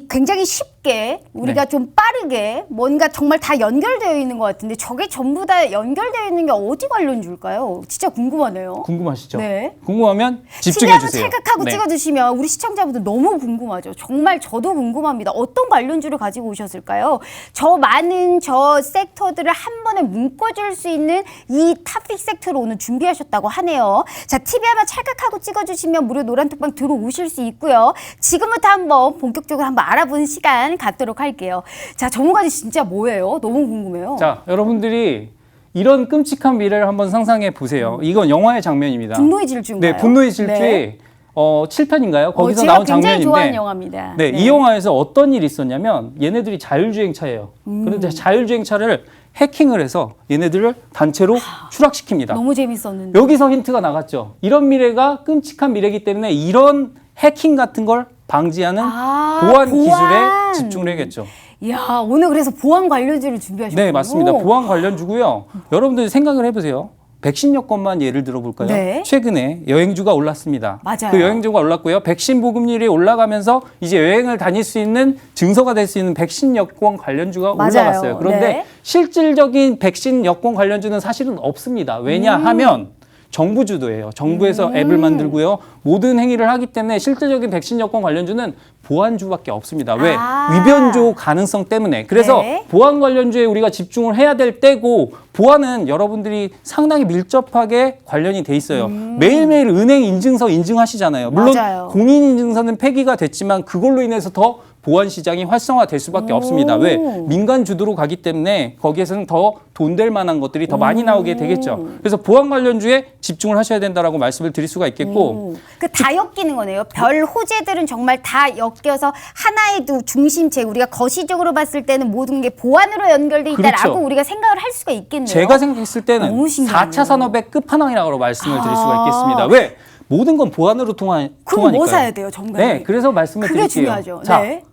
굉장히 쉽게 우리가 네. 좀 빠르게 뭔가 정말 다 연결되어 있는 것 같은데 저게 전부 다 연결되어 있는 게 어디 관련주일까요? 진짜 궁금하네요. 궁금하시죠? 네. 궁금하면 집중해 시계 한번 주세요. 찰칵하고 네. 찍어주시면 우리 시청자분들 너무 궁금하죠. 정말 저도 궁금합니다. 어떤 관련주를 가지고 오셨을까요? 저 많은 저 섹터들을 한 번에 묶어줄 수 있는 이 탑픽 섹터를 오늘 준비하셨다고 하네요. 자, TV 한번 찰칵하고 찍어주시면 무료 노란톡방 들어오실 수 있고요. 지금부터 한번 본격적으로 한번 알아보는 시간 갖도록 할게요. 자, 전문가님 진짜 뭐예요? 너무 궁금해요. 자, 여러분들이 이런 끔찍한 미래를 한번 상상해 보세요. 이건 영화의 장면입니다. 분노의 질주인가요? 네, 분노의 질주의 네. 7편인가요? 거기서 제가 나온 굉장히 장면인데 좋아하는 영화입니다. 네, 이 영화에서 어떤 일이 있었냐면 얘네들이 자율주행차예요. 그런데 자율주행차를 해킹을 해서 얘네들을 단체로 추락시킵니다. 너무 재밌었는데. 여기서 힌트가 나갔죠. 이런 미래가 끔찍한 미래이기 때문에 이런 해킹 같은 걸 방지하는 보안 기술에 집중을 해야겠죠. 이야, 오늘 그래서 보안 관련주를 준비하셨군요. 네, 맞습니다. 보안 관련주고요. 여러분들 생각을 해보세요. 백신 여권만 예를 들어볼까요? 네. 최근에 여행주가 올랐습니다. 맞아요. 그 여행주가 올랐고요. 백신 보급률이 올라가면서 이제 여행을 다닐 수 있는 증서가 될 수 있는 백신 여권 관련주가 맞아요. 올라갔어요. 그런데 네. 실질적인 백신 여권 관련주는 사실은 없습니다. 왜냐하면 정부주도예요. 정부에서 앱을 만들고요. 모든 행위를 하기 때문에 실질적인 백신 여권 관련주는 보안주밖에 없습니다. 왜? 위변조 가능성 때문에. 그래서 네. 보안 관련주에 우리가 집중을 해야 될 때고 보안은 여러분들이 상당히 밀접하게 관련이 돼 있어요. 매일매일 은행 인증서 인증하시잖아요. 물론 맞아요. 공인인증서는 폐기가 됐지만 그걸로 인해서 더 보안 시장이 활성화될 수밖에 없습니다. 왜? 민간 주도로 가기 때문에 거기에서는 더 돈 될 만한 것들이 더 많이 나오게 되겠죠. 그래서 보안 관련주에 집중을 하셔야 된다라고 말씀을 드릴 수가 있겠고 다 엮이는 거네요. 별 호재들은 정말 다 엮여서 하나의 중심체, 우리가 거시적으로 봤을 때는 모든 게 보안으로 연결돼 있다라고 그렇죠. 우리가 생각을 할 수가 있겠네요. 제가 생각했을 때는 너무 신기하네요. 4차 산업의 끝판왕이라고 말씀을 드릴 수가 있겠습니다. 왜? 모든 건 보안으로 그럼 통하니까요. 뭐 사야 돼요, 정말? 네, 그래서 말씀을 그게 드릴게요. 중요하죠. 자, 네.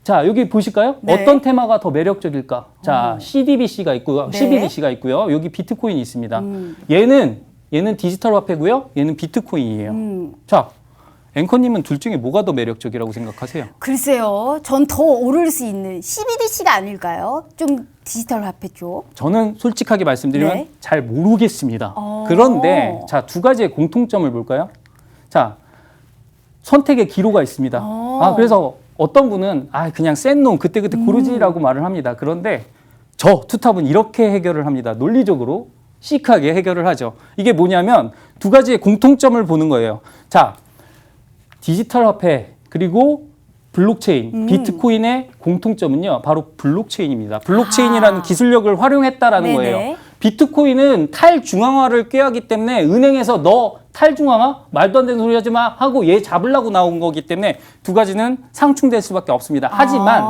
자, 여기 보실까요? 네. 어떤 테마가 더 매력적일까? 자, CDBC가 있고요. 네. CBDC가 있고요. 여기 비트코인이 있습니다. 얘는 디지털 화폐고요. 얘는 비트코인이에요. 자, 앵커님은 둘 중에 뭐가 더 매력적이라고 생각하세요? 글쎄요, 전 더 오를 수 있는 CBDC가 아닐까요? 좀 디지털 화폐 쪽. 저는 솔직하게 말씀드리면 네. 잘 모르겠습니다. 그런데 자, 두 가지의 공통점을 볼까요? 자, 선택의 기로가 있습니다. 그래서 어떤 분은 그냥 센 놈 그때그때 고르지라고 말을 합니다. 그런데 저 투탑은 이렇게 해결을 합니다. 논리적으로 시크하게 해결을 하죠. 이게 뭐냐면 두 가지의 공통점을 보는 거예요. 자, 디지털 화폐 그리고 블록체인, 비트코인의 공통점은요, 바로 블록체인입니다. 블록체인이라는 기술력을 활용했다라는 네네. 거예요. 비트코인은 탈중앙화를 꾀하기 때문에 은행에서 너 탈중앙화? 말도 안 되는 소리 하지 마 하고 얘 잡으려고 나온 거기 때문에 두 가지는 상충될 수밖에 없습니다. 하지만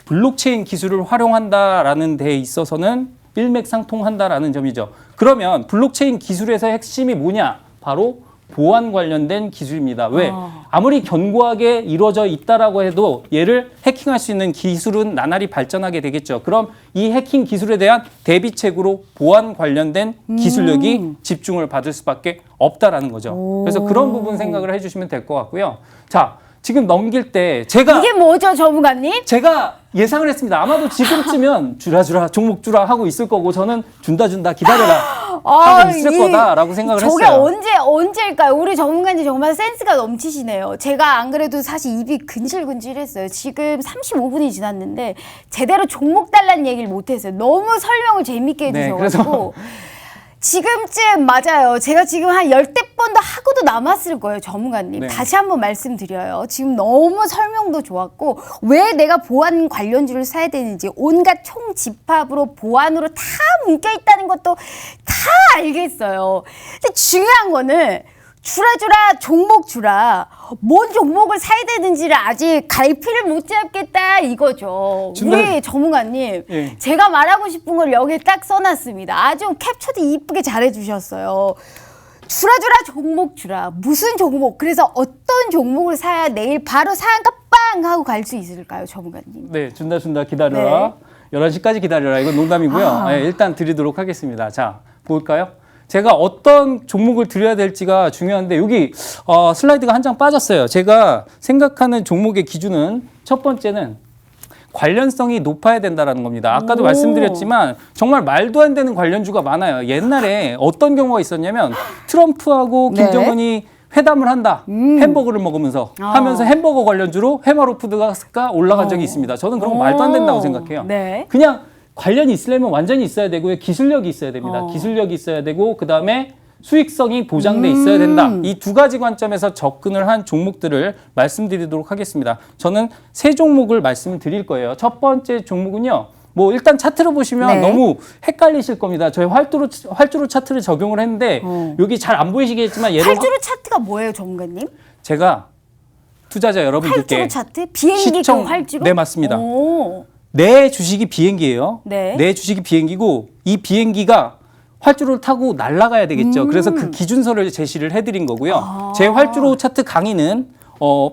블록체인 기술을 활용한다라는 데 있어서는 일맥상통한다라는 점이죠. 그러면 블록체인 기술에서 핵심이 뭐냐? 바로 보안 관련된 기술입니다. 왜? 아무리 견고하게 이루어져 있다라고 해도 얘를 해킹할 수 있는 기술은 나날이 발전하게 되겠죠. 그럼 이 해킹 기술에 대한 대비책으로 보안 관련된 기술력이 집중을 받을 수밖에 없다라는 거죠. 그래서 그런 부분 생각을 해주시면 될 것 같고요. 자, 지금 넘길 때 이게 뭐죠, 전문가님? 제가 예상을 했습니다. 아마도 지금쯤은 주라 종목 주라 하고 있을 거고 저는 준다 기다려라 하고 있을 거다라고 생각을 저게 했어요. 언제일까요? 우리 전문가님 정말 센스가 넘치시네요. 제가 안 그래도 사실 입이 근질근질했어요. 지금 35분이 지났는데 제대로 종목 달라는 얘기를 못했어요. 너무 설명을 재밌게 해주셔가지고. 지금쯤 맞아요. 제가 지금 한 10대 번도 하고도 남았을 거예요, 전문가님. 네. 다시 한번 말씀드려요. 지금 너무 설명도 좋았고 왜 내가 보안 관련주를 사야 되는지 온갖 총집합으로 보안으로 다 묶여 있다는 것도 다 알겠어요. 근데 중요한 거는 주라 종목 주라 뭔 종목을 사야 되는지를 아직 갈피를 못 잡겠다 이거죠. 우리 전문가님 예. 제가 말하고 싶은 걸 여기에 딱 써놨습니다. 아주 캡처도 이쁘게 잘해주셨어요. 주라 종목 주라 무슨 종목 그래서 어떤 종목을 사야 내일 바로 상한가 빵 하고 갈 수 있을까요, 전문가님? 네, 준다 기다려라. 11시까지 기다려라. 이건 농담이고요. 네, 일단 드리도록 하겠습니다. 자, 볼까요? 제가 어떤 종목을 드려야 될지가 중요한데 여기 슬라이드가 한 장 빠졌어요. 제가 생각하는 종목의 기준은 첫 번째는 관련성이 높아야 된다는 겁니다. 아까도 말씀드렸지만 정말 말도 안 되는 관련주가 많아요. 옛날에 어떤 경우가 있었냐면 트럼프하고 김정은이 회담을 한다. 햄버거를 먹으면서 하면서 햄버거 관련주로 해마로푸드가 올라간 적이 있습니다. 저는 그런 거 말도 안 된다고 생각해요. 네. 그냥 관련이 있으려면 완전히 있어야 되고요. 기술력이 있어야 됩니다. 기술력이 있어야 되고 그다음에 수익성이 보장돼 있어야 된다. 이 두 가지 관점에서 접근을 한 종목들을 말씀드리도록 하겠습니다. 저는 세 종목을 말씀을 드릴 거예요. 첫 번째 종목은요. 뭐 일단 차트로 보시면 너무 헷갈리실 겁니다. 저희 활주로 차트를 적용을 했는데 여기 잘 안 보이시겠지만 얘를 활주로 차트가 뭐예요, 전문가님? 제가 투자자 여러분들께 활주로 차트? 비행기 그 활주로? 네, 맞습니다. 오. 내 주식이 비행기예요. 네. 내 주식이 비행기고 이 비행기가 활주로를 타고 날아가야 되겠죠. 그래서 그 기준서를 제시를 해드린 거고요. 제 활주로 차트 강의는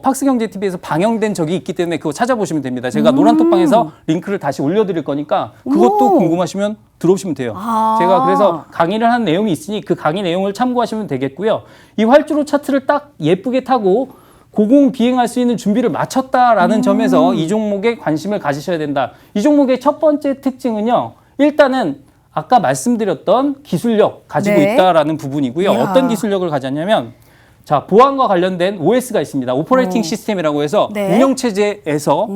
팍스경제TV에서 방영된 적이 있기 때문에 그거 찾아보시면 됩니다. 제가 노란톡방에서 링크를 다시 올려드릴 거니까 그것도 궁금하시면 들어오시면 돼요. 제가 그래서 강의를 한 내용이 있으니 그 강의 내용을 참고하시면 되겠고요. 이 활주로 차트를 딱 예쁘게 타고 고공 비행할 수 있는 준비를 마쳤다라는 점에서 이 종목에 관심을 가지셔야 된다. 이 종목의 첫 번째 특징은요. 일단은 아까 말씀드렸던 기술력 가지고 있다라는 부분이고요. 어떤 기술력을 가졌냐면 자, 보안과 관련된 OS가 있습니다. 오퍼레이팅 시스템이라고 해서 운영체제에서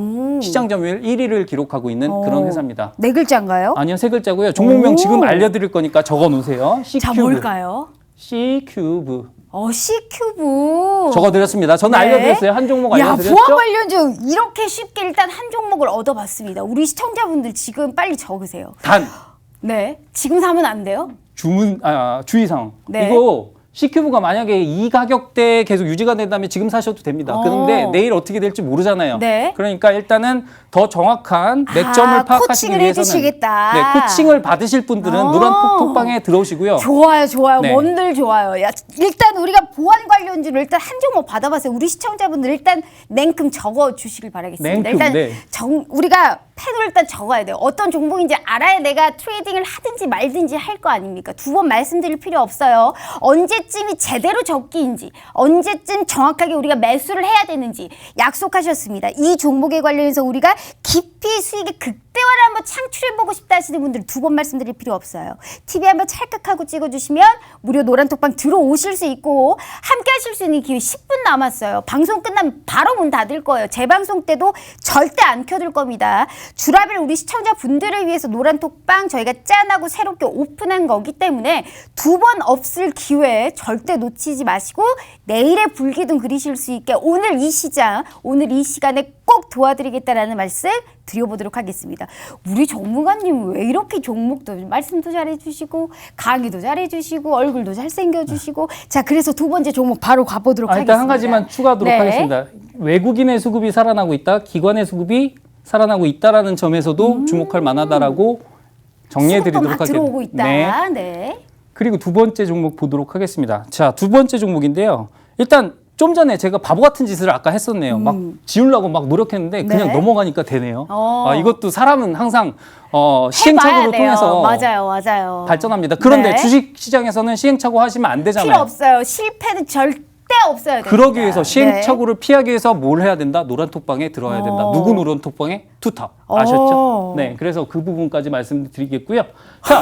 시장 점유율 1위를 기록하고 있는 그런 회사입니다. 네 글자인가요? 아니요, 세 글자고요. 종목명 지금 알려드릴 거니까 적어 놓으세요. C큐브. 자, 뭘까요? C큐브. C큐브. 적어드렸습니다. 저는 알려드렸어요. 한 종목 알려드렸죠? 보안 관련주 이렇게 쉽게 일단 한 종목을 얻어봤습니다. 우리 시청자분들 지금 빨리 적으세요. 단. 네. 지금 사면 안 돼요? 주의사항. 네. 이거 C큐브가 만약에 이 가격대에 계속 유지가 된다면 지금 사셔도 됩니다. 그런데 내일 어떻게 될지 모르잖아요. 네. 그러니까 일단은 더 정확한 맥점을 파악하시기 코칭을 위해서는 해주시겠다. 네, 코칭을 받으실 분들은 노란 톡방에 들어오시고요. 좋아요. 네. 뭔들 좋아요. 야, 일단 우리가 보안 관련주를 일단 한 종목 받아봤어요. 우리 시청자분들 일단 냉큼 적어주시길 바라겠습니다. 냉큼, 일단 네. 우리가 펜으로 일단 적어야 돼요. 어떤 종목인지 알아야 내가 트레이딩을 하든지 말든지 할 거 아닙니까? 두 번 말씀드릴 필요 없어요. 언제 언제쯤이 제대로 적기인지, 언제쯤 정확하게 우리가 매수를 해야 되는지 약속하셨습니다. 이 종목에 관련해서 우리가 깊이 수익의 극대화를 한번 창출해보고 싶다 하시는 분들은 두 번 말씀드릴 필요 없어요. TV 한번 찰칵하고 찍어주시면 무료 노란톡방 들어오실 수 있고 함께 하실 수 있는 기회 10분 남았어요. 방송 끝나면 바로 문 닫을 거예요. 재방송 때도 절대 안 켜둘 겁니다. 주라벨 우리 시청자분들을 위해서 노란톡방 저희가 짠하고 새롭게 오픈한 거기 때문에 두 번 없을 기회 절대 놓치지 마시고 내일의 불기둥 그리실 수 있게 오늘 이 시장, 오늘 이 시간에 꼭 도와드리겠다라는 말씀 드려보도록 하겠습니다. 우리 전문가님 왜 이렇게 종목도 말씀도 잘해주시고 강의도 잘해주시고 얼굴도 잘생겨주시고 자 그래서 두 번째 종목 바로 가보도록 하겠습니다. 일단 한 가지만 추가하도록 하겠습니다. 외국인의 수급이 살아나고 있다, 기관의 수급이 살아나고 있다라는 점에서도 주목할 만하다라고 정리해드리도록 하겠습니다. 들어오고 있다. 네. 그리고 두 번째 종목 보도록 하겠습니다. 자, 두 번째 종목인데요. 일단 좀 전에 제가 바보 같은 짓을 아까 했었네요. 막 지우려고 막 노력했는데 그냥 넘어가니까 되네요. 이것도 사람은 항상 시행착오를 통해서 맞아요. 발전합니다. 그런데 주식 시장에서는 시행착오 하시면 안 되잖아요. 필요 없어요. 실패는 절대 없어야 됩니다. 그러기 위해서 시행착오를 피하기 위해서 뭘 해야 된다? 노란톡방에 들어야 된다. 누구 노란톡방에? 투탑. 아셨죠? 네, 그래서 그 부분까지 말씀드리겠고요. 자,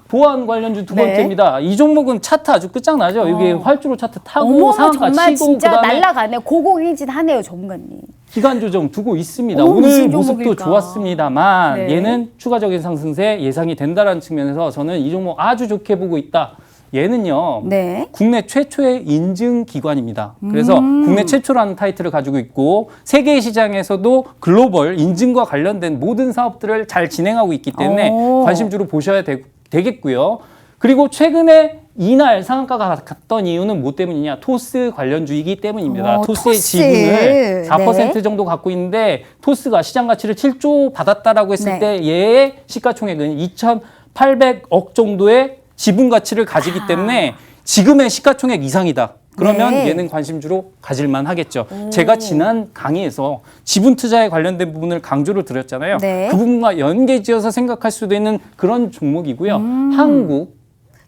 보안 관련주 두 번째입니다. 이 종목은 차트 아주 끝장나죠. 이게 활주로 차트 타고 상한가 정말 치고 진짜 그다음에 날라가네. 고공행진하네요, 전문가님. 기간 조정 두고 있습니다. 오늘 무슨 모습도 종목일까? 좋았습니다만 얘는 추가적인 상승세 예상이 된다는 측면에서 저는 이 종목 아주 좋게 보고 있다. 얘는요, 국내 최초의 인증 기관입니다. 그래서 국내 최초라는 타이틀을 가지고 있고 세계 시장에서도 글로벌 인증과 관련된 모든 사업들을 잘 진행하고 있기 때문에 관심주로 보셔야 되겠고요. 그리고 최근에 이날 상한가가 갔던 이유는 뭐 때문이냐? 토스 관련주이기 때문입니다. 토스의 지분을 4% 정도 갖고 있는데 토스가 시장 가치를 7조 받았다라고 했을 때 얘의 시가총액은 2,800억 정도의 지분 가치를 가지기 때문에 지금의 시가총액 이상이다. 그러면 얘는 관심주로 가질만 하겠죠. 제가 지난 강의에서 지분 투자에 관련된 부분을 강조를 드렸잖아요. 그 부분과 연계지어서 생각할 수도 있는 그런 종목이고요. 한국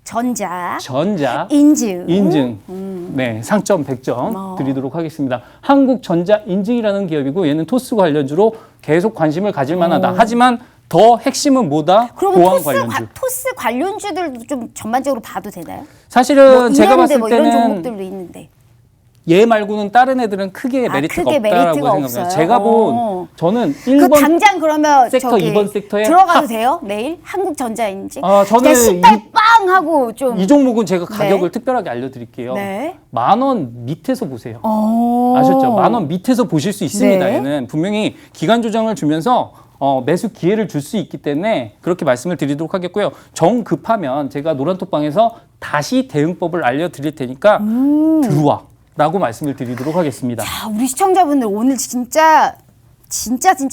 전자 인증 네, 상점 100점 드리도록 하겠습니다. 한국전자 인증이라는 기업이고 얘는 토스 관련주로 계속 관심을 가질 만하다. 하지만 더 핵심은 뭐다? 보안 관련주. 토스 관련주들도 좀 전반적으로 봐도 되나요? 사실은 제가 봤을 이런 때는 종목들도 있는데. 얘 말고는 다른 애들은 크게 메리트가 없다라고 생각합니다. 제가 본 저는 1번 당장 그러면 섹터, 2번 섹터에 들어가도 돼요? 내일 한국전자인지? 저는 신발 빵 하고 좀 이 종목은 제가 가격을 특별하게 알려드릴게요. 10,000원 밑에서 보세요. 아셨죠? 10,000원 밑에서 보실 수 있습니다. 얘는 분명히 기간 조정을 주면서 매수 기회를 줄 수 있기 때문에 그렇게 말씀을 드리도록 하겠고요. 정 급하면 제가 노란톡방에서 다시 대응법을 알려드릴 테니까 들어와 라고 말씀을 드리도록 하겠습니다. 자, 우리 시청자분들 오늘 진짜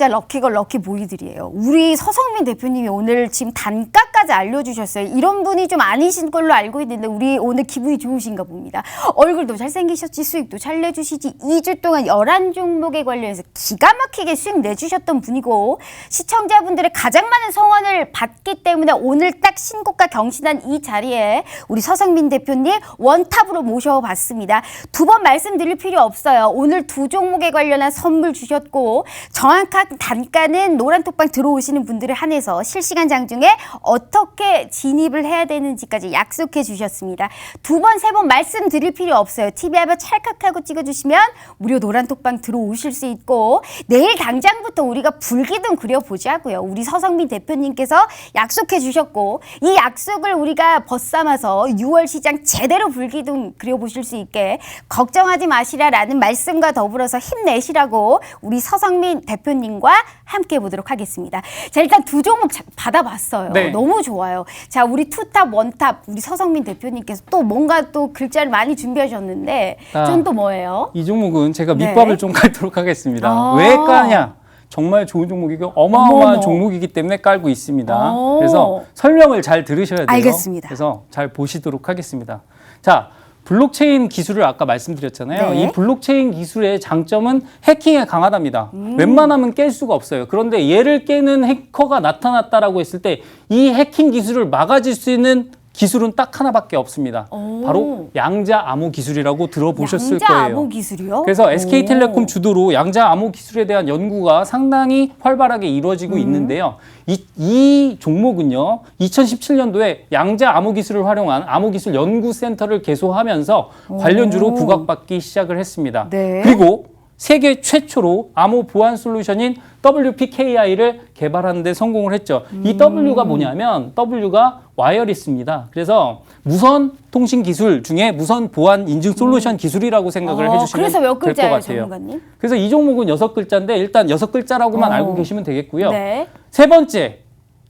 럭키걸 럭키 보이들이에요. 우리 서성민 대표님이 오늘 지금 단가까지 알려주셨어요. 이런 분이 좀 아니신 걸로 알고 있는데 우리 오늘 기분이 좋으신가 봅니다. 얼굴도 잘생기셨지, 수익도 잘 내주시지, 2주 동안 11종목에 관련해서 기가 막히게 수익 내주셨던 분이고 시청자분들의 가장 많은 성원을 받기 때문에 오늘 딱 신고가 경신한 이 자리에 우리 서성민 대표님 원탑으로 모셔봤습니다. 두 번 말씀드릴 필요 없어요. 오늘 두 종목에 관련한 선물 주셨고 정확한 단가는 노란톡방 들어오시는 분들을 한해서 실시간 장중에 어떻게 진입을 해야 되는지까지 약속해 주셨습니다. 두 번, 세 번 말씀드릴 필요 없어요. TV 한번 찰칵하고 찍어주시면 무료 노란톡방 들어오실 수 있고 내일 당장부터 우리가 불기둥 그려보자고요. 우리 서성민 대표님께서 약속해 주셨고 이 약속을 우리가 벗삼아서 6월 시장 제대로 불기둥 그려보실 수 있게 걱정하지 마시라라는 말씀과 더불어서 힘내시라고 우리 서성민 대표님과 함께 보도록 하겠습니다. 자, 일단 두 종목 받아봤어요. 너무 좋아요. 자, 우리 투탑, 원탑, 우리 서성민 대표님께서 또 뭔가 또 글자를 많이 준비하셨는데 전 또 뭐예요? 이 종목은 제가 밑밥을 좀 깔도록 하겠습니다. 왜 까냐? 정말 좋은 종목이고 어마어마한 종목이기 때문에 깔고 있습니다. 그래서 설명을 잘 들으셔야 돼요. 알겠습니다. 그래서 잘 보시도록 하겠습니다. 자, 블록체인 기술을 아까 말씀드렸잖아요. 이 블록체인 기술의 장점은 해킹에 강하답니다. 웬만하면 깰 수가 없어요. 그런데 얘를 깨는 해커가 나타났다라고 했을 때 이 해킹 기술을 막아줄 수 있는 기술은 딱 하나밖에 없습니다. 바로 양자 암호 기술이라고 들어보셨을 양자 거예요. 암호 기술이요? 그래서 SK텔레콤 주도로 양자 암호 기술에 대한 연구가 상당히 활발하게 이루어지고 있는데요. 이 종목은요, 2017년도에 양자 암호 기술을 활용한 암호기술 연구센터를 개소하면서 관련주로 부각받기 시작을 했습니다. 네. 그리고 세계 최초로 암호 보안 솔루션인 WPKI를 개발하는 데 성공을 했죠. 이 W가 뭐냐면 W가 와이어리스입니다. 그래서 무선 통신 기술 중에 무선 보안 인증 솔루션 기술이라고 생각을 해주시면 그래서 몇 될 것 글자예요, 같아요. 전문가님? 그래서 이 종목은 6글자인데 일단 6글자라고만 알고 계시면 되겠고요. 네. 세 번째,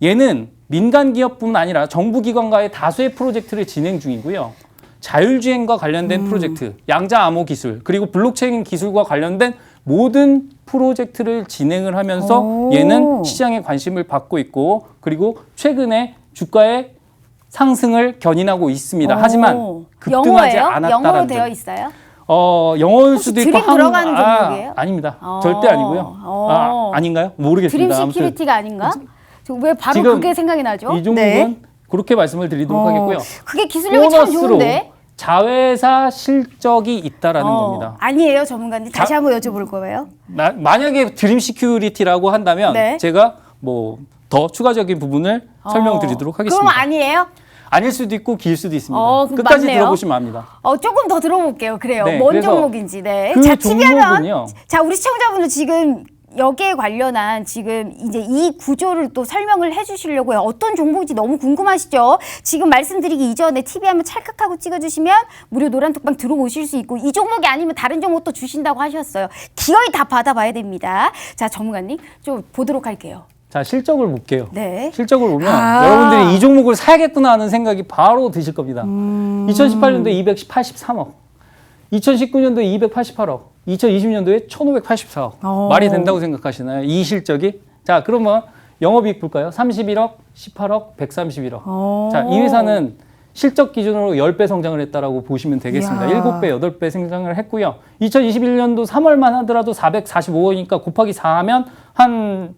얘는 민간 기업뿐만 아니라 정부 기관과의 다수의 프로젝트를 진행 중이고요. 자율주행과 관련된 프로젝트, 양자 암호 기술, 그리고 블록체인 기술과 관련된 모든 프로젝트를 진행을 하면서 얘는 시장에 관심을 받고 있고, 그리고 최근에 주가의 상승을 견인하고 있습니다. 하지만 급등하지 영어예요? 않았다는 영어로 점. 되어 있어요? 영어일 수도 있고 드림 들어가는 종목이에요? 아닙니다. 절대 아니고요. 아닌가요? 모르겠습니다. 드림 아무튼 시큐리티가 아닌가? 왜 바로 지금 그게 생각이 나죠? 이 종목은 네. 그렇게 말씀을 드리도록 하겠고요. 그게 기술력이 참 좋은데? 자회사 실적이 있다라는 겁니다. 아니에요, 전문가님. 다시 한번 여쭤볼 거예요. 만약에 드림 시큐리티라고 한다면 네. 제가 뭐 더 추가적인 부분을 설명드리도록 하겠습니다. 그럼 아니에요? 아닐 수도 있고 길 수도 있습니다. 그럼 끝까지 맞네요. 들어보시면 압니다. 조금 더 들어볼게요. 그래요. 네, 뭔 그래서 종목인지. 네. 그 자, TV하면 종목은요. 자, 우리 시청자분들 지금 여기에 관련한 지금 이제 이 구조를 또 설명을 해주시려고요. 어떤 종목인지 너무 궁금하시죠? 지금 말씀드리기 이전에 TV 한번 찰칵하고 찍어주시면 무료 노란톡방 들어오실 수 있고, 이 종목이 아니면 다른 종목도 주신다고 하셨어요. 기어이 다 받아봐야 됩니다. 자, 전문가님 좀 보도록 할게요. 자, 실적을 볼게요. 네. 실적을 보면 여러분들이 이 종목을 사야겠구나 하는 생각이 바로 드실 겁니다. 2018년도에 283억, 2019년도에 288억, 2020년도에 1584억. 말이 된다고 생각하시나요? 이 실적이? 자, 그러면 영업이익 볼까요? 31억, 18억, 131억. 자, 이 회사는 실적 기준으로 10배 성장을 했다라고 보시면 되겠습니다. 이야. 7배, 8배 성장을 했고요. 2021년도 3월만 하더라도 445억이니까 곱하기 4하면 한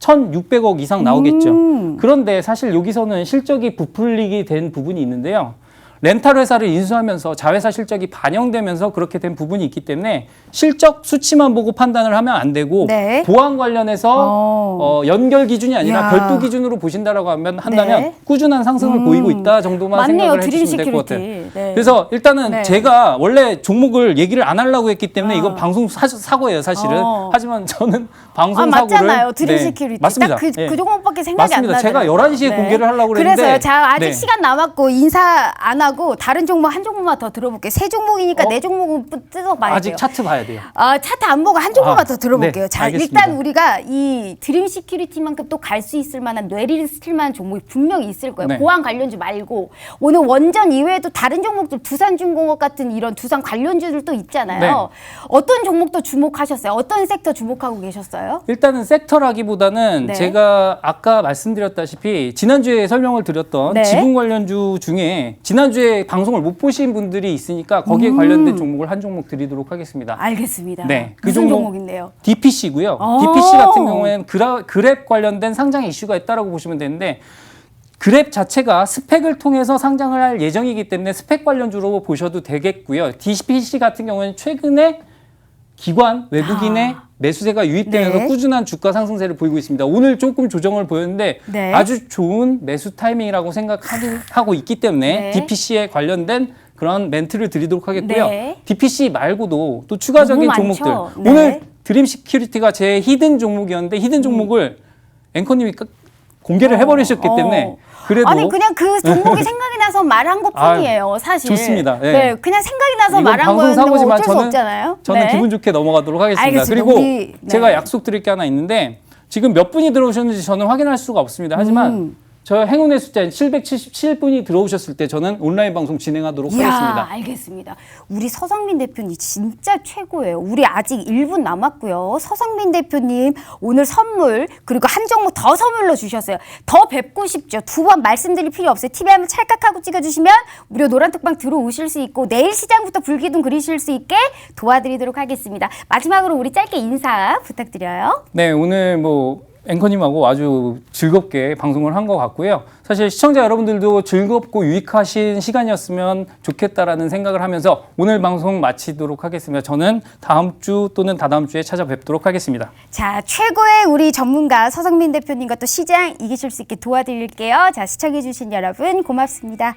1,600억 이상 나오겠죠. 그런데 사실 여기서는 실적이 부풀리게 된 부분이 있는데요. 렌탈 회사를 인수하면서 자회사 실적이 반영되면서 그렇게 된 부분이 있기 때문에 실적 수치만 보고 판단을 하면 안 되고 네. 보안 관련해서 연결 기준이 아니라 이야. 별도 기준으로 보신다라고 한다면 네. 꾸준한 상승을 보이고 있다 정도만 맞네요. 생각을 드림 해주시면 될 것 같아요. 시큐리티. 네. 그래서 일단은 네. 제가 원래 종목을 얘기를 안 하려고 했기 때문에 이건 방송 사고예요, 사실은. 하지만 저는 방송 사고를 맞잖아요. 드림 시큐리티. 맞습니다. 딱 그 예. 종목밖에 생각이 맞습니다. 안 나요. 제가 11시에 공개를 하려고 그랬는데 그래서요. 자, 아직 네. 시간 남았고 인사 안 하고 다른 종목 한 종목만 더 들어볼게요. 세 종목이니까 네 종목은 뜯어봐야 아직 돼요. 차트 봐야 돼요. 차트 안 보고 한 종목만 더 들어볼게요. 네, 자, 알겠습니다. 일단 우리가 이 드림 시큐리티만큼 또 갈 수 있을 만한 뇌리를 스칠 만한 종목이 분명히 있을 거예요. 네. 보안 관련주 말고 오늘 원전 이외에도 다른 종목들 두산중공업 같은 이런 두산 관련주들도 있잖아요. 네. 어떤 종목도 주목하셨어요? 어떤 섹터 주목하고 계셨어요? 일단은 섹터라기보다는 네. 제가 아까 말씀드렸다시피 지난주에 설명을 드렸던 네. 지분 관련주 중에 지난주에 방송을 못 보신 분들이 있으니까 거기에 관련된 종목을 한 종목 드리도록 하겠습니다. 알겠습니다. 네, 그 무슨 종목 종목인데요? DPC고요. DPC 같은 경우에는 그랩 관련된 상장 이슈가 있다라고 보시면 되는데 그랩 자체가 스펙을 통해서 상장을 할 예정이기 때문에 스펙 관련주로 보셔도 되겠고요. DPC 같은 경우에는 최근에 기관 외국인의 매수세가 유입되면서 네. 꾸준한 주가 상승세를 보이고 있습니다. 오늘 조금 조정을 보였는데 네. 아주 좋은 매수 타이밍이라고 생각하고 있기 때문에 네. DPC에 관련된 그런 멘트를 드리도록 하겠고요. 네. DPC 말고도 또 추가적인 너무 종목들. 많죠. 네. 오늘 드림 시큐리티가 제 히든 종목이었는데 히든 종목을 앵커님이 공개를 해버리셨기 때문에 그래도 아니 그냥 그 종목이 생각이 나서 말한 것뿐이에요, 사실. 좋습니다. 네. 네, 그냥 생각이 나서 이건 말한 방송 거였는데 뭐 사고지만 어쩔 수 없잖아요. 저는 네. 기분 좋게 넘어가도록 하겠습니다. 알겠습니다. 그리고 우리, 네. 제가 약속드릴 게 하나 있는데 지금 몇 분이 들어오셨는지 저는 확인할 수가 없습니다. 하지만 저 행운의 숫자인 777분이 들어오셨을 때 저는 온라인 방송 진행하도록 이야, 하겠습니다. 알겠습니다. 우리 서상민 대표님 진짜 최고예요. 우리 아직 1분 남았고요. 서상민 대표님 오늘 선물 그리고 한 종목 더 선물로 주셨어요. 더 뵙고 싶죠. 두 번 말씀드릴 필요 없어요. TV 한번 찰칵하고 찍어주시면 무료 노란톡방 들어오실 수 있고 내일 시장부터 불기둥 그리실 수 있게 도와드리도록 하겠습니다. 마지막으로 우리 짧게 인사 부탁드려요. 네, 오늘 뭐 앵커님하고 아주 즐겁게 방송을 한 것 같고요. 사실 시청자 여러분들도 즐겁고 유익하신 시간이었으면 좋겠다라는 생각을 하면서 오늘 방송 마치도록 하겠습니다. 저는 다음 주 또는 다다음 주에 찾아뵙도록 하겠습니다. 자, 최고의 우리 전문가 서성민 대표님과 또 시장 이기실 수 있게 도와드릴게요. 자, 시청해주신 여러분 고맙습니다.